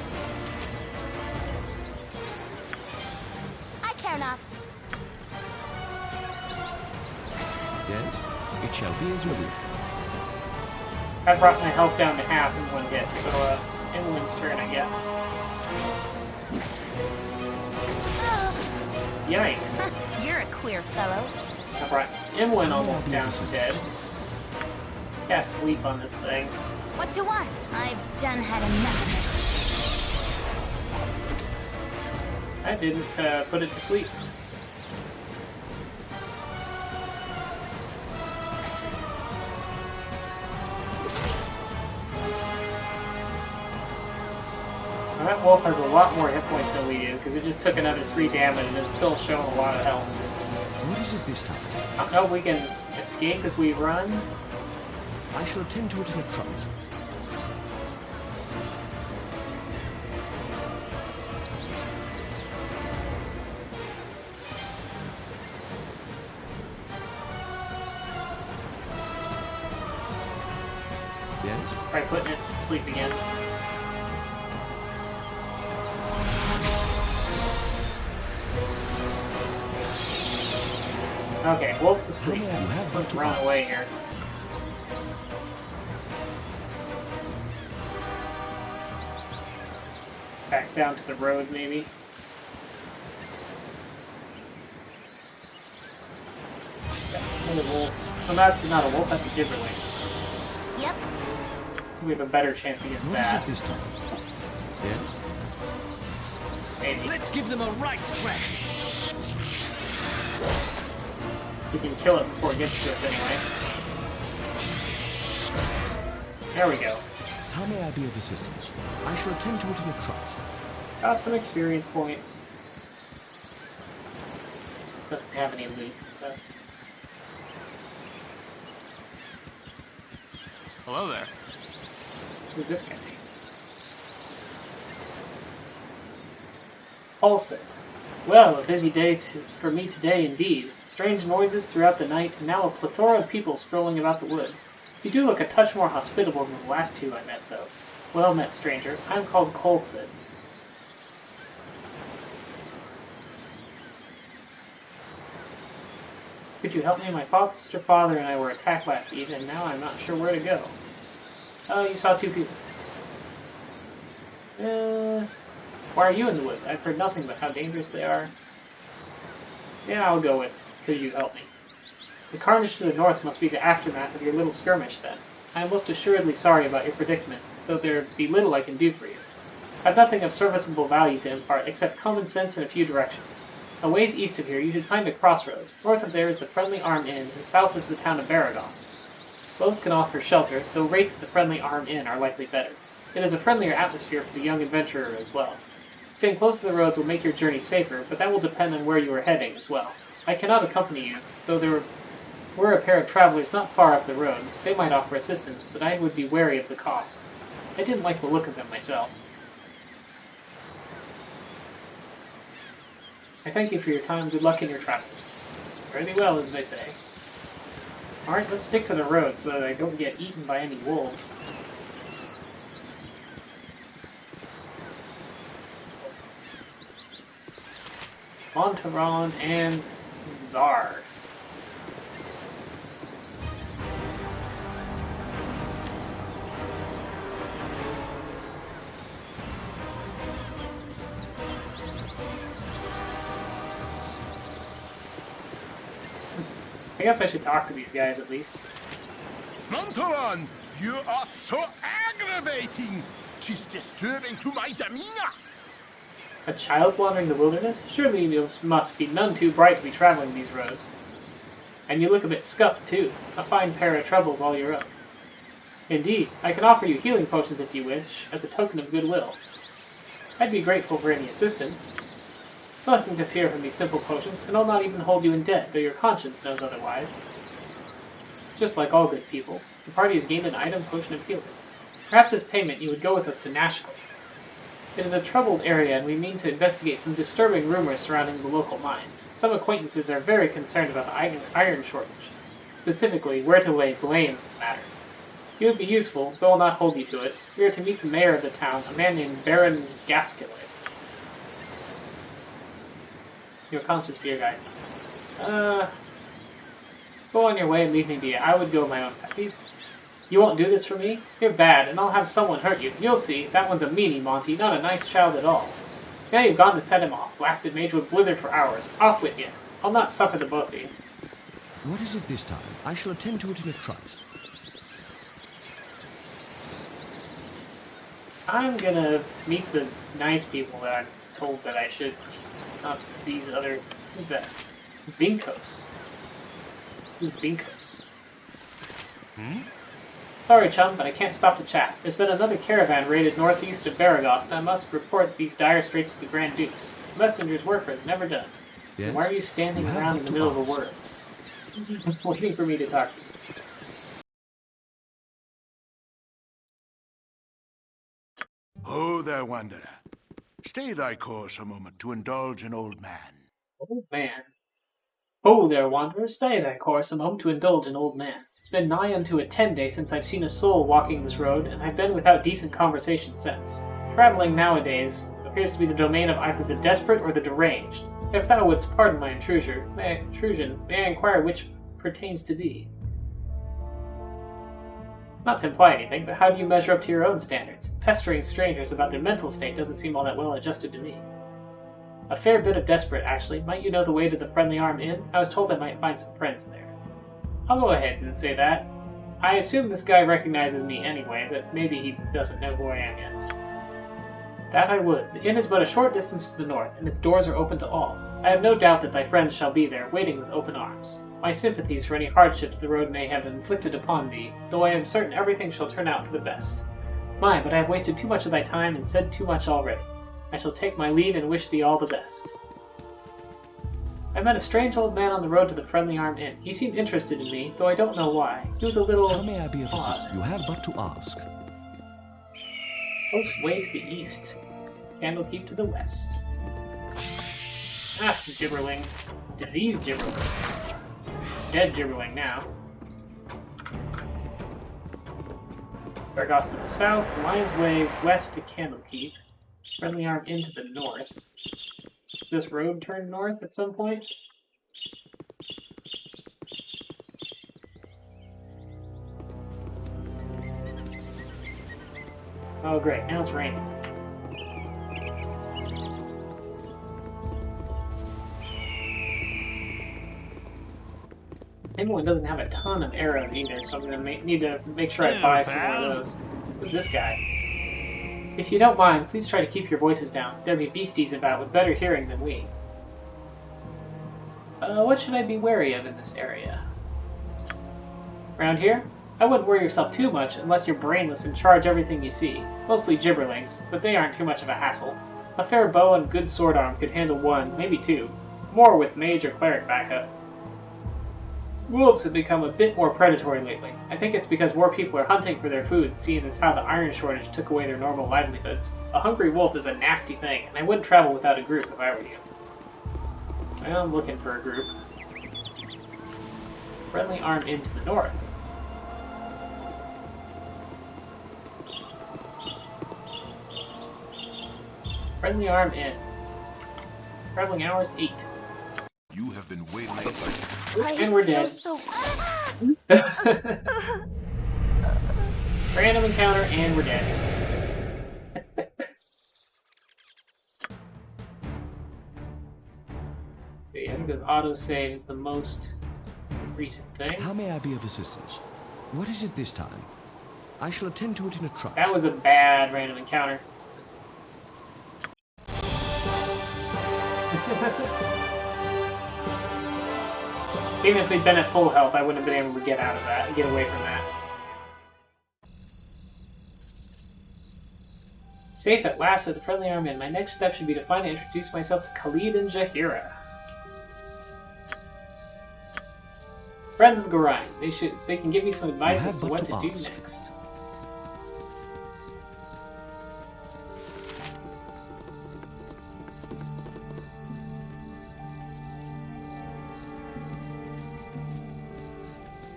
I care not. Yes? It shall be as you wish. I brought my health down to half in one hit, so Inwin's turn, I guess. Yikes. You're a queer fellow. I brought Inwin almost down to dead. Gotta sleep on this thing. What you want? I've done had enough of it. I didn't put it to sleep. Now that wolf has a lot more hit points than we do, because it just took another 3 damage and it's still showing a lot of health. What is it this time? I don't know if we can escape if we run. I shall attend to it in a trice. Yes? Try putting it to sleep again. Okay, wolf's asleep. Let's run away here. Back down to the road, maybe. Another wolf. Oh, that's not a wolf, that's a gibberling. Yep. We have a better chance against that. What is it this time? Yes? Maybe. Let's give them a right thrashing. We can kill it before it gets to us anyway. There we go. How may I be of assistance? I shall attend to it in a trice. Got some experience points. Doesn't have any loot, so. Hello there. Who's this guy? Paulson. Well, a busy day for me today indeed. Strange noises throughout the night, and now a plethora of people strolling about the wood. You do look a touch more hospitable than the last two I met, though. Well met, stranger. I'm called Colson. Could you help me? My foster father and I were attacked last eve, and now I'm not sure where to go. Oh, you saw 2 people. Why are you in the woods? I've heard nothing but how dangerous they are. Yeah, I'll go with, could you help me? The carnage to the north must be the aftermath of your little skirmish, then. I am most assuredly sorry about your predicament, though there be little I can do for you. I've nothing of serviceable value to impart, except common sense in a few directions. A ways east of here, you should find a crossroads. North of there is the Friendly Arm Inn, and south is the town of Baragos. Both can offer shelter, though rates at the Friendly Arm Inn are likely better. It is a friendlier atmosphere for the young adventurer as well. Staying close to the roads will make your journey safer, but that will depend on where you are heading as well. I cannot accompany you, though there were a pair of travelers not far up the road. They might offer assistance, but I would be wary of the cost. I didn't like the look of them myself. I thank you for your time. Good luck in your travels. Fare thee well, as they say. Alright, let's stick to the road so that I don't get eaten by any wolves. Montaron and Zard. I guess I should talk to these guys at least. Montaron, you are so aggravating. 'Tis disturbing to my demeanor. A child wandering the wilderness? Surely you must be none too bright to be traveling these roads. And you look a bit scuffed, too. A fine pair of troubles all your own. Indeed, I can offer you healing potions if you wish, as a token of goodwill. I'd be grateful for any assistance. Nothing to fear from these simple potions, and I'll not even hold you in debt, though your conscience knows otherwise. Just like all good people, the party has gained an item potion of healing. Perhaps as payment you would go with us to Nashville. It is a troubled area, and we mean to investigate some disturbing rumors surrounding the local mines. Some acquaintances are very concerned about the iron shortage, specifically where to lay blame for the matter. You would be useful, though I'll not hold you to it. We are to meet the mayor of the town, a man named Baron Gaskelid. Your conscience be your guide. Go on your way and leave me be. I would go my own pace. You won't do this for me? You're bad, and I'll have someone hurt you. You'll see. That one's a meanie, Monty, not a nice child at all. Now you've gone to set him off. Blasted mage would blither for hours. Off with you. I'll not suffer the both of you. What is it this time? I shall attend to it in a trice. I'm gonna meet the nice people that I'm told that I should. Not these other... Who's this? Binkos. Who's Binkos? Sorry, chum, but I can't stop to chat. There's been another caravan raided northeast of Baragost, and I must report these dire straits to the Grand Dukes. Messenger's work has never done. Yes? Why are you standing around in the middle of the words? Waiting for me to talk to you. Oh there, wanderer. Stay thy course a moment to indulge an old man. Old man? Oh there, wanderer, stay thy course a moment to indulge an old man. It's been nigh unto a 10-day since I've seen a soul walking this road, and I've been without decent conversation since. Traveling nowadays appears to be the domain of either the desperate or the deranged. If thou wouldst pardon my intrusion, may I inquire which pertains to thee? Not to imply anything, but how do you measure up to your own standards? Pestering strangers about their mental state doesn't seem all that well adjusted to me. A fair bit of desperate, actually. Might you know the way to the Friendly Arm Inn? I was told I might find some friends there. I'll go ahead and say that. I assume this guy recognizes me anyway, but maybe he doesn't know who I am yet. That I would. The inn is but a short distance to the north, and its doors are open to all. I have no doubt that thy friends shall be there, waiting with open arms. My sympathies for any hardships the road may have inflicted upon thee, though I am certain everything shall turn out for the best. My, but I have wasted too much of thy time and said too much already. I shall take my leave and wish thee all the best. I met a strange old man on the road to the Friendly Arm Inn. He seemed interested in me, though I don't know why. He was a little... How may I be of assistance? You have but to ask. Coast way to the east. Candlekeep to the west. Ah, gibberling. Diseased gibberling. Dead gibberling now. Baragost to the south, Lion's Way west to Candlekeep. Friendly Arm Inn to the north. Does this road turn north at some point? Oh great, now it's raining. Everyone doesn't have a ton of arrows either, so I'm going to need to make sure I buy some more of those. Who's this guy? If you don't mind, please try to keep your voices down. There be beasties about with better hearing than we. What should I be wary of in this area? Around here? I wouldn't worry yourself too much unless you're brainless and charge everything you see. Mostly gibberlings, but they aren't too much of a hassle. A fair bow and good sword arm could handle one, maybe two. More with mage or cleric backup. Wolves have become a bit more predatory lately. I think it's because more people are hunting for their food, seeing as how the iron shortage took away their normal livelihoods. A hungry wolf is a nasty thing, and I wouldn't travel without a group if I were you. Well, I'm looking for a group. Friendly arm in to the north. Friendly arm in. Traveling hours 8. You have been waylaid And we're dead. Random encounter and we're dead. Okay, I think the autosave is the most recent thing. How may I be of assistance? What is it this time? I shall attend to it in a trice. That was a bad random encounter. Even if they'd been at full health, I wouldn't have been able to get out of that, get away from that. Safe at last at the friendly arm in. My next step should be to finally introduce myself to Khalid and Jahira. Friends of Gorion. They can give me some advice as to what to do next.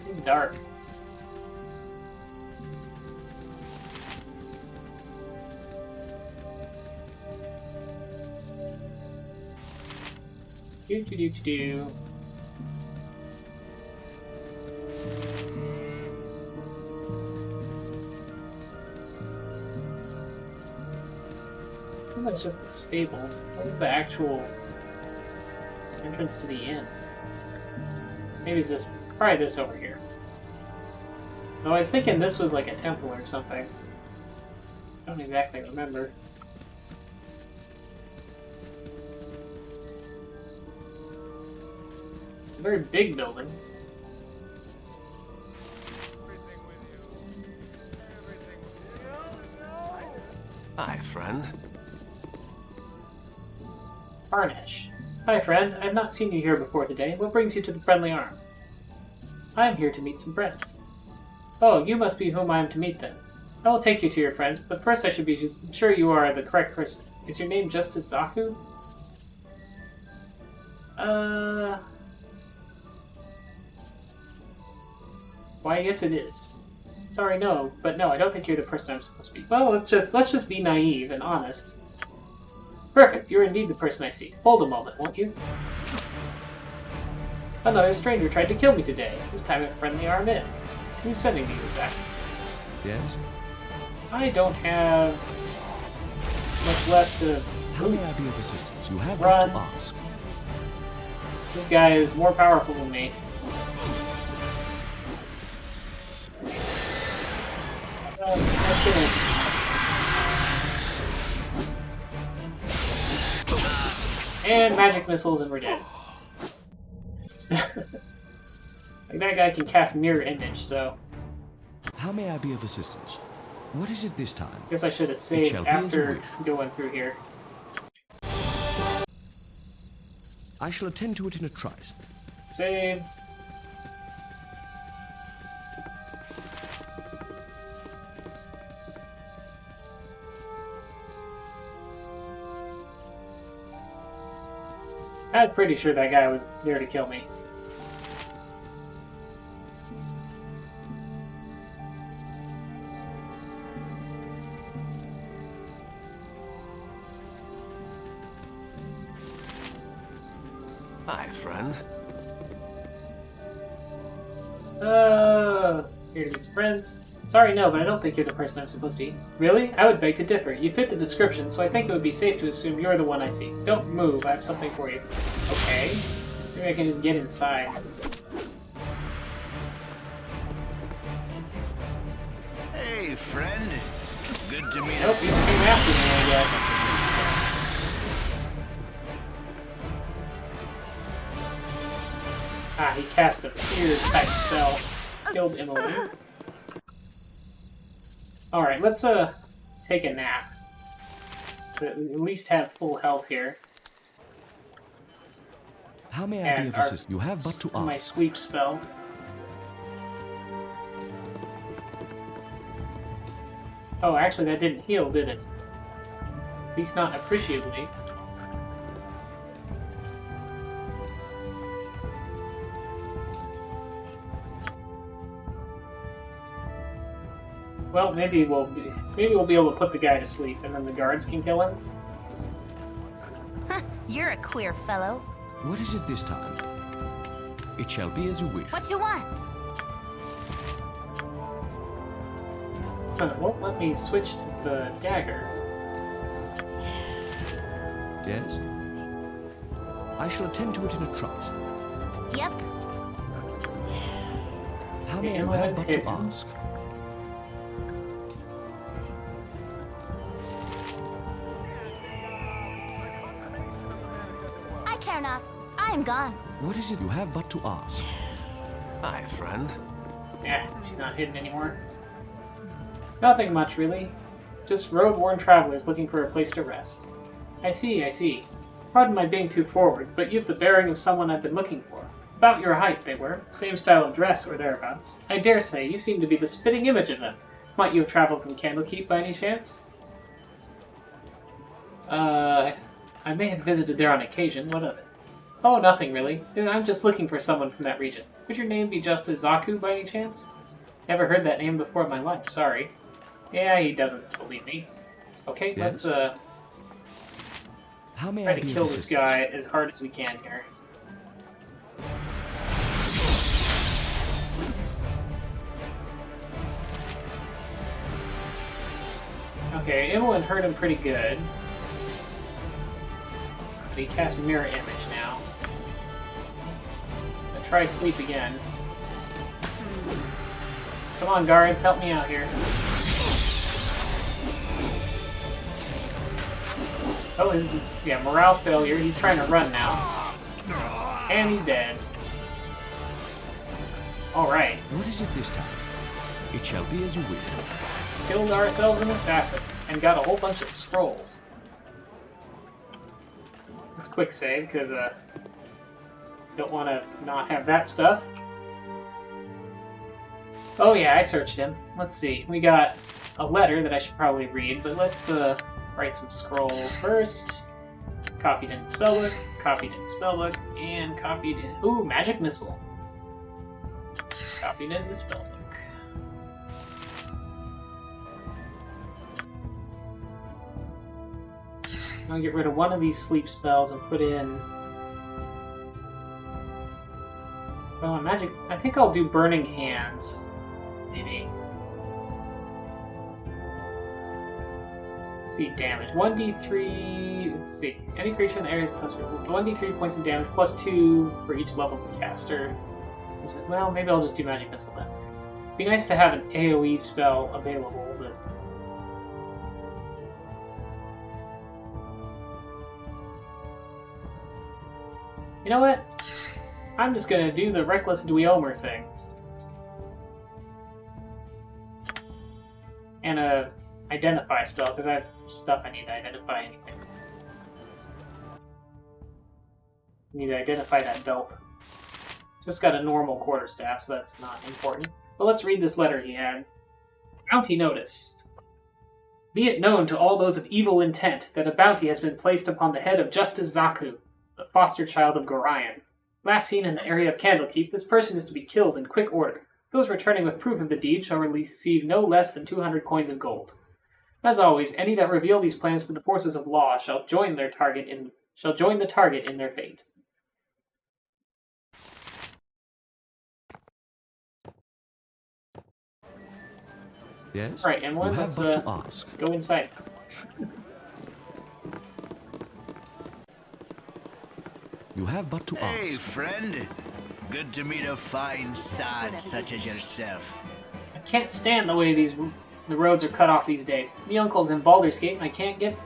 It's dark. Do. I think that's just the stables. What was the actual entrance to the inn? Maybe it's this. Probably this over here. No, I was thinking this was like a temple or something. Don't exactly remember. A very big building. Hi, friend. Harnish. Hi, friend. I have not seen you here before today. What brings you to the Friendly Arm? I am here to meet some friends. Oh, you must be whom I am to meet then. I will take you to your friends, but first I should be sure you are the correct person. Is your name Justice Zaku? Why, yes it is. Sorry, no, but no, I don't think you're the person I'm supposed to be. Well, let's just be naive and honest. Perfect, you're indeed the person I seek. Hold a moment, won't you? Another stranger tried to kill me today, this time at Friendly Arm Inn. Who's sending these assassins? Yes? I don't have much less to... How may I be of assistance? You have Run. to ask. This guy is more powerful than me. And magic missiles and we're dead. Like that guy can cast mirror image, so... How may I be of assistance? What is it this time? Guess I should have saved after going through here. I shall attend to it in a trice. Save. I'm pretty sure that guy was there to kill me. Hi, friend. Here to meet some friends. Sorry, no, but I don't think you're the person I'm supposed to eat. Really? I would beg to differ. You fit the description, so I think it would be safe to assume you're the one I seek. Don't move, I have something for you. Okay. Maybe I can just get inside. Hey, friend. Good to meet Nope, you came after me, I guess. Ah, he cast a fear-type spell. Killed Emily. Alright, let's take a nap. So at least have full health here. How may I be of assistance? You have but to ask. My sleep spell. Oh, actually that didn't heal, did it? At least not appreciably. Well, maybe we'll be able to put the guy to sleep, and then the guards can kill him. You're a queer fellow. What is it this time? It shall be as you wish. What you want? It won't let me switch to the dagger. Yes? I shall attend to it in a trice. Yep. How may I have but to ask? I care not. I am gone. What is it you have but to ask? Hi, friend. Yeah, she's not hidden anymore. Nothing much, really. Just road-worn travelers looking for a place to rest. I see, I see. Pardon my being too forward, but you've the bearing of someone I've been looking for. About your height, they were. Same style of dress, or thereabouts. I dare say, you seem to be the spitting image of them. Might you have traveled from Candlekeep by any chance? I may have visited there on occasion. What of it? Oh, nothing really. I'm just looking for someone from that region. Would your name be Justice Zaku by any chance? Never heard that name before in my life, sorry. Yeah, he doesn't believe me. Okay, Yes? let's How may try I to be of kill this assistance? guy as hard as we can here. Okay, Imoen hurt him pretty good. But he casts Mirror Image now. I'll try Sleep again. Come on, guards, help me out here. Oh, yeah, morale failure. He's trying to run now. And he's dead. Alright. What is it this time? It shall be as you wish. Killed ourselves an assassin and got a whole bunch of scrolls. Let's quick save because don't want to not have that stuff. Oh yeah, I searched him. Let's see. We got a letter that I should probably read, but let's write some scrolls first. Copied in spellbook, copied in spellbook, and copied in... Ooh, magic missile. Copied in the spellbook. I'll get rid of one of these sleep spells and put in... Oh, magic... I think I'll do Burning Hands. Maybe. Let's see, damage. 1d3... Let's see. Any creature in the area that's 1d3 points of damage plus 2 for each level of the caster. Is it, well, maybe I'll just do Magic Missile then. It'd be nice to have an AoE spell available, but... You know what? I'm just gonna do the Reckless Dweomer thing. And a Identify spell, because I have stuff I need to identify anything. I need to identify that belt. Just got a normal quarterstaff, so that's not important. But let's read this letter he had. Bounty notice. Be it known to all those of evil intent that a bounty has been placed upon the head of Justice Zaku, the foster child of Gorion. Last seen in the area of Candlekeep, this person is to be killed in quick order. Those returning with proof of the deed shall receive no less than 200 coins of gold. As always, any that reveal these plans to the forces of law shall join the target in their fate. Yes? Alright, Imoen, You let's have but to ask. go inside. You have but to Hey, ask. friend. Good to meet a fine sod such as yourself. I can't stand the way the roads are cut off these days. Me uncle's in Baldur's Gate and I can't get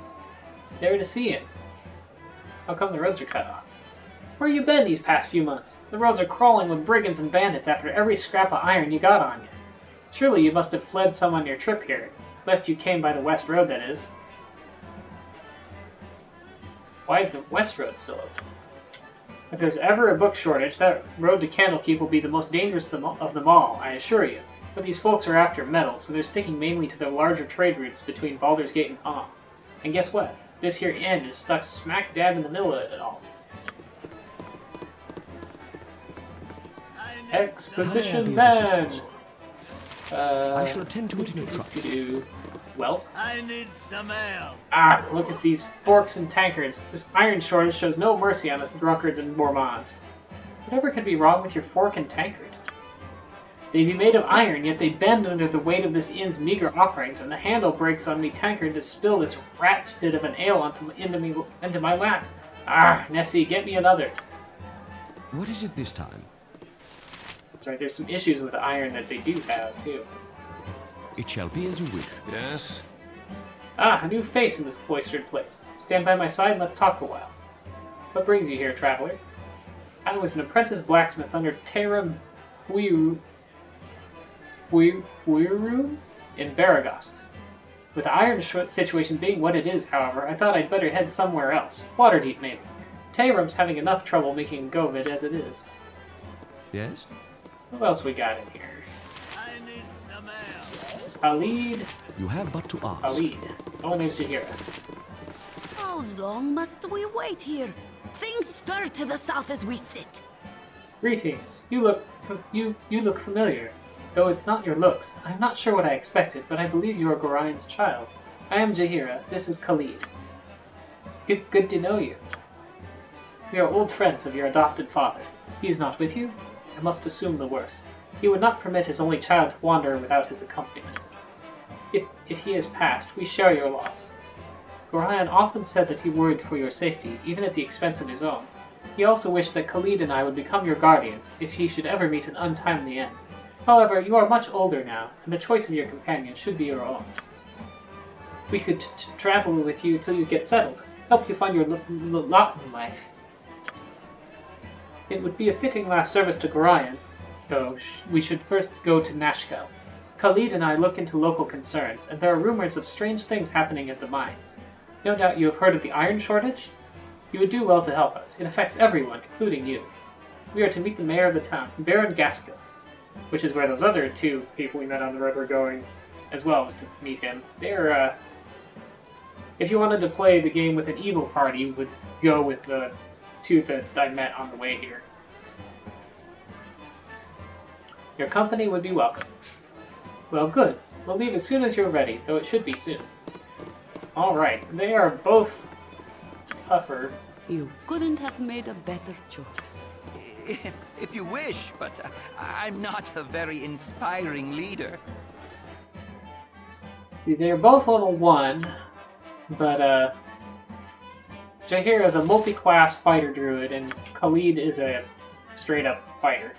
there to see him. How come the roads are cut off? Where you been these past few months? The roads are crawling with brigands and bandits after every scrap of iron you got on you. Surely you must have fled some on your trip here. Lest you came by the West Road, that is. Why is the West Road still open? If there's ever a book shortage, that road to Candlekeep will be the most dangerous of them all, I assure you. But these folks are after metal, so they're sticking mainly to their larger trade routes between Baldur's Gate and Palm. And guess what? This here inn is stuck smack dab in the middle of it all. Exposition man! I shall attend to it in a trice. Well, I need some ale. ah, look at these forks and tankards. This iron shortage shows no mercy on us drunkards and gourmands. Whatever could be wrong with your fork and tankard? They be made of iron, yet they bend under the weight of this inn's meager offerings, and the handle breaks on me tankard to spill this rat spit of an ale into my lap. Ah, Nessie, get me another. What is it this time? That's right, there's some issues with iron that they do have, too. It shall be as you wish. Yes? Ah, a new face in this cloistered place. Stand by my side and let's talk a while. What brings you here, traveler? I was an apprentice blacksmith under Terra Huiru in Baragost. With the iron situation being what it is, however, I thought I'd better head somewhere else. Waterdeep, maybe. Terram's having enough trouble making a go of it as it is. Yes? What else we got in here? I need some ale. Khalid. You have but to ask. Khalid. Oh, there's Jahira. How long must we wait here? Things stir to the south as we sit. Greetings. You look familiar. Though it's not your looks. I'm not sure what I expected, but I believe you are Gorian's child. I am Jahira. This is Khalid. Good to know you. We are old friends of your adopted father. He is not with you? I must assume the worst. He would not permit his only child to wander without his accompaniment. If he has passed, we share your loss. Gorian often said that he worried for your safety, even at the expense of his own. He also wished that Khalid and I would become your guardians, if he should ever meet an untimely end. However, you are much older now, and the choice of your companion should be your own. We could travel with you till you get settled, help you find your lot in life. It would be a fitting last service to Gorian, though we should first go to Nashkel. Khalid and I look into local concerns, and there are rumors of strange things happening at the mines. No doubt you have heard of the iron shortage? You would do well to help us. It affects everyone, including you. We are to meet the mayor of the town, Baron Gaskill, which is where those other two people we met on the road were going, as well as to meet him. They're, if you wanted to play the game with an evil party, you would go with the two that I met on the way here. Your company would be welcome. Well, good. We'll leave as soon as you're ready, though it should be soon. Alright, they are both tougher. You couldn't have made a better choice. If you wish, but I'm not a very inspiring leader. They're both level 1, but Jahir is a multi-class fighter druid, and Khalid is a straight-up fighter.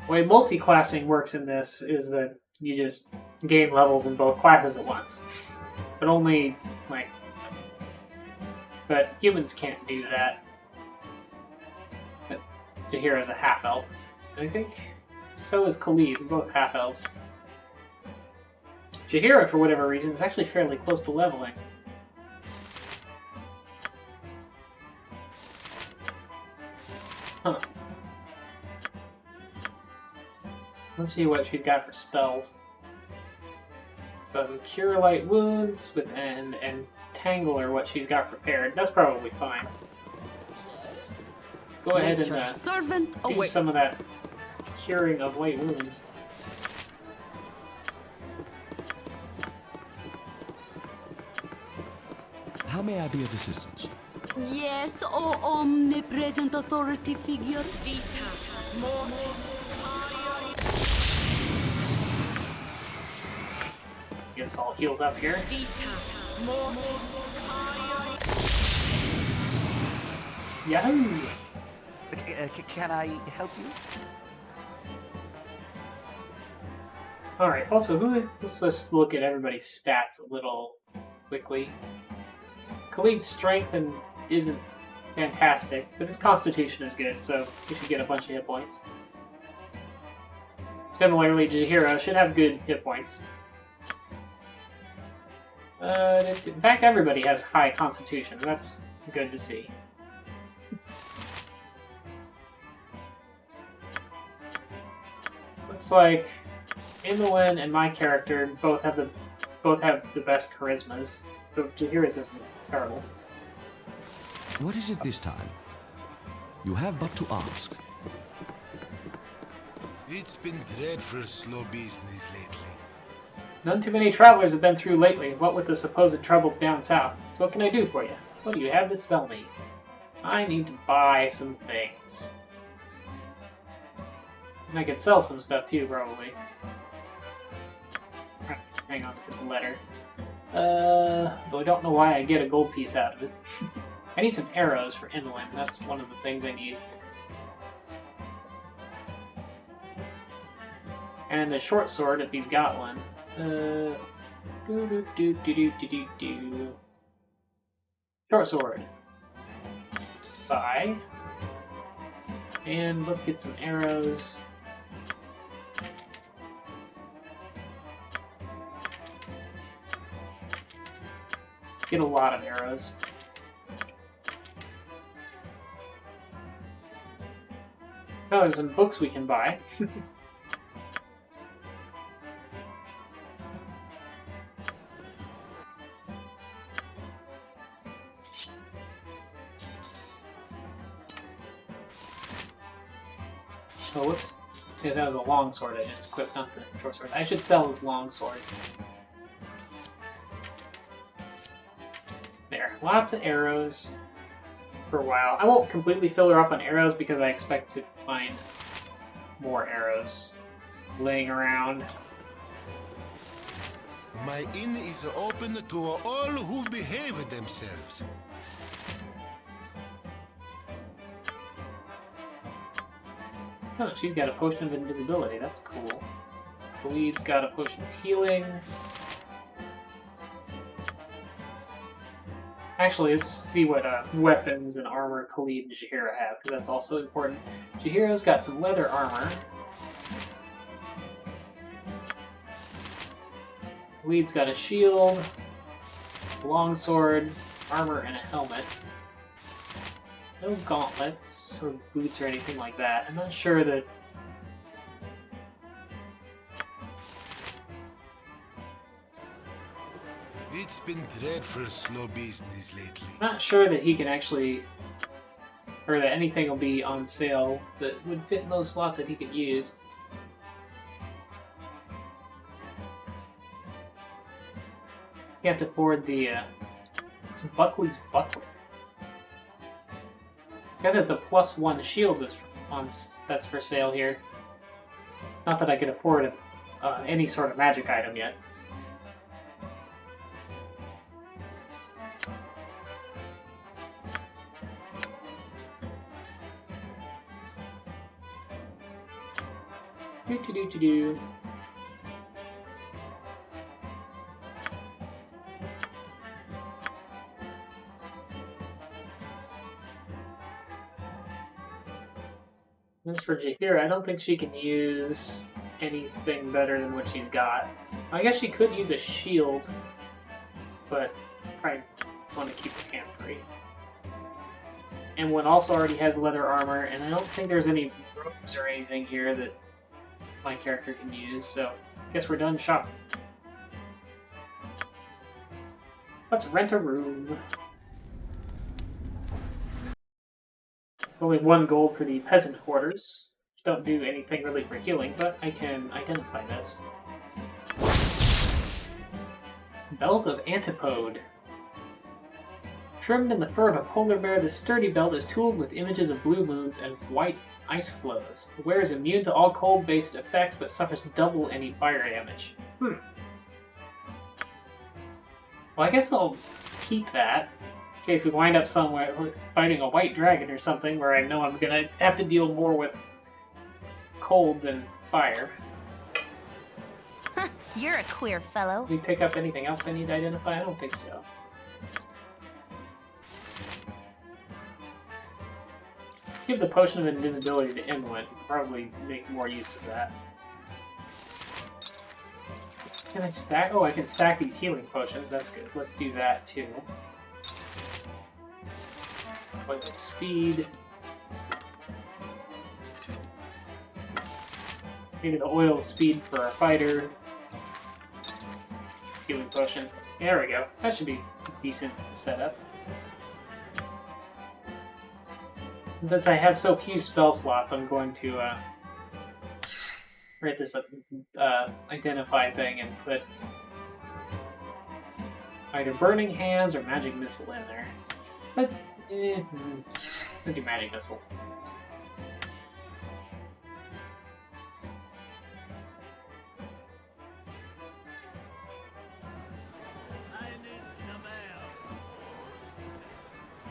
The way multi-classing works in this is that you just gain levels in both classes at once. But only, like... But humans can't do that. But Jahir is a half-elf, I think. So is Khalid, they're both half-elves. Jahira, for whatever reason, is actually fairly close to leveling. Huh. Let's see what she's got for spells. Some Cure Light Wounds with and Tangle are what she's got prepared. That's probably fine. Go ahead and do some of that curing of light wounds. How may I be of assistance? Yes, oh omnipresent authority figure. Get us all healed up here. Yahoo! Can I help you? Alright, also, let's just look at everybody's stats a little quickly. Khalid's strength isn't fantastic, but his constitution is good, so he should get a bunch of hit points. Similarly, Jahira should have good hit points. In fact, everybody has high constitution. That's good to see. Looks like Imoen and my character both have the best charismas. Though Jahira's isn't terrible. What is it this time? You have but to ask. It's been dreadful slow business lately. None too many travelers have been through lately, what with the supposed troubles down south. So what can I do for you? What do you have to sell me? I need to buy some things. And I could sell some stuff too, probably. Hang on to this letter. Though I don't know why I get a gold piece out of it. I need some arrows for inland. That's one of the things I need. And a short sword if he's got one. Short sword. Buy. And let's get some arrows. Get a lot of arrows. Oh, there's some books we can buy. Oh, whoops. Yeah, that was a long sword I just equipped, not the short sword. I should sell this long sword. There. Lots of arrows for a while. I won't completely fill her up on arrows because I expect to find more arrows laying around. My inn is open to all who behave themselves. Oh, she's got a potion of invisibility. That's cool. Khalid's got a potion of healing. Actually, let's see what weapons and armor Khalid and Jaheira have, because that's also important. Jaheira's got some leather armor. Khalid's got a shield, a longsword, armor, and a helmet. No gauntlets or boots or anything like that. I'm not sure that... It's been dreadful slow business lately. I'm not sure that he can actually... or that anything will be on sale that would fit in those slots that he could use. You have to afford the... it's Buckley's Buckler. I guess it's a +1 shield that's for sale here. Not that I could afford any sort of magic item yet. Do. As for Jaheira, I don't think she can use anything better than what she's got. I guess she could use a shield, but probably want to keep her hand free. And one also already has leather armor, and I don't think there's any robes or anything here that my character can use, so I guess we're done shopping. Let's rent a room. Only 1 gold for the peasant quarters. Don't do anything really for healing, but I can identify this. Belt of Antipode. Trimmed in the fur of a polar bear, this sturdy belt is tooled with images of blue moons and white ice flows. The wearer is immune to all cold-based effects, but suffers double any fire damage. Well, I guess I'll keep that. In case we wind up somewhere fighting a white dragon or something where I know I'm gonna have to deal more with cold than fire. You're a queer fellow. Did we pick up anything else I need to identify? I don't think so. Give the potion of invisibility to Inwood. Probably make more use of that. Can I stack? Oh, I can stack these healing potions. That's good. Let's do that too. Oil of speed. Maybe the oil of speed for our fighter. Healing potion. There we go. That should be a decent setup. And since I have so few spell slots, I'm going to write this identify thing and put either Burning Hands or Magic Missile in there. But, I'll do Magic Missile.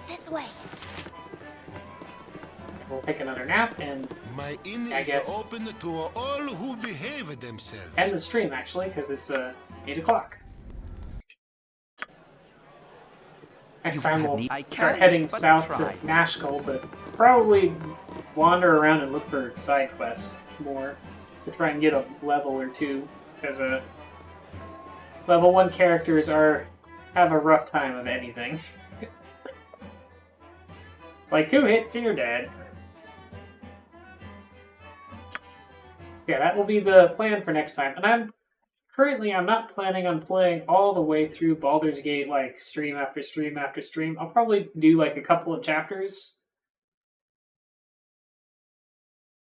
This way. We'll take another nap and My inn I is guess open to all who behave themselves. end the stream actually because it's 8 o'clock. Next time we'll start heading south to Nashkel, but probably wander around and look for side quests more to try and get a level or two, because level 1 characters have a rough time of anything. Like 2 hits and you're dead. Yeah, that will be the plan for next time. And I'm not planning on playing all the way through Baldur's Gate, like stream after stream after stream. I'll probably do like a couple of chapters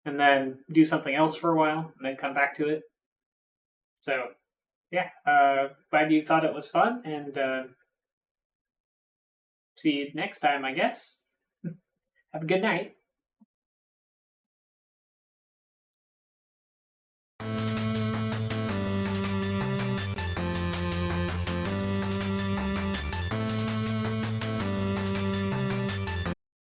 and then do something else for a while and then come back to it. So, yeah, glad you thought it was fun, and see you next time, I guess. Have a good night.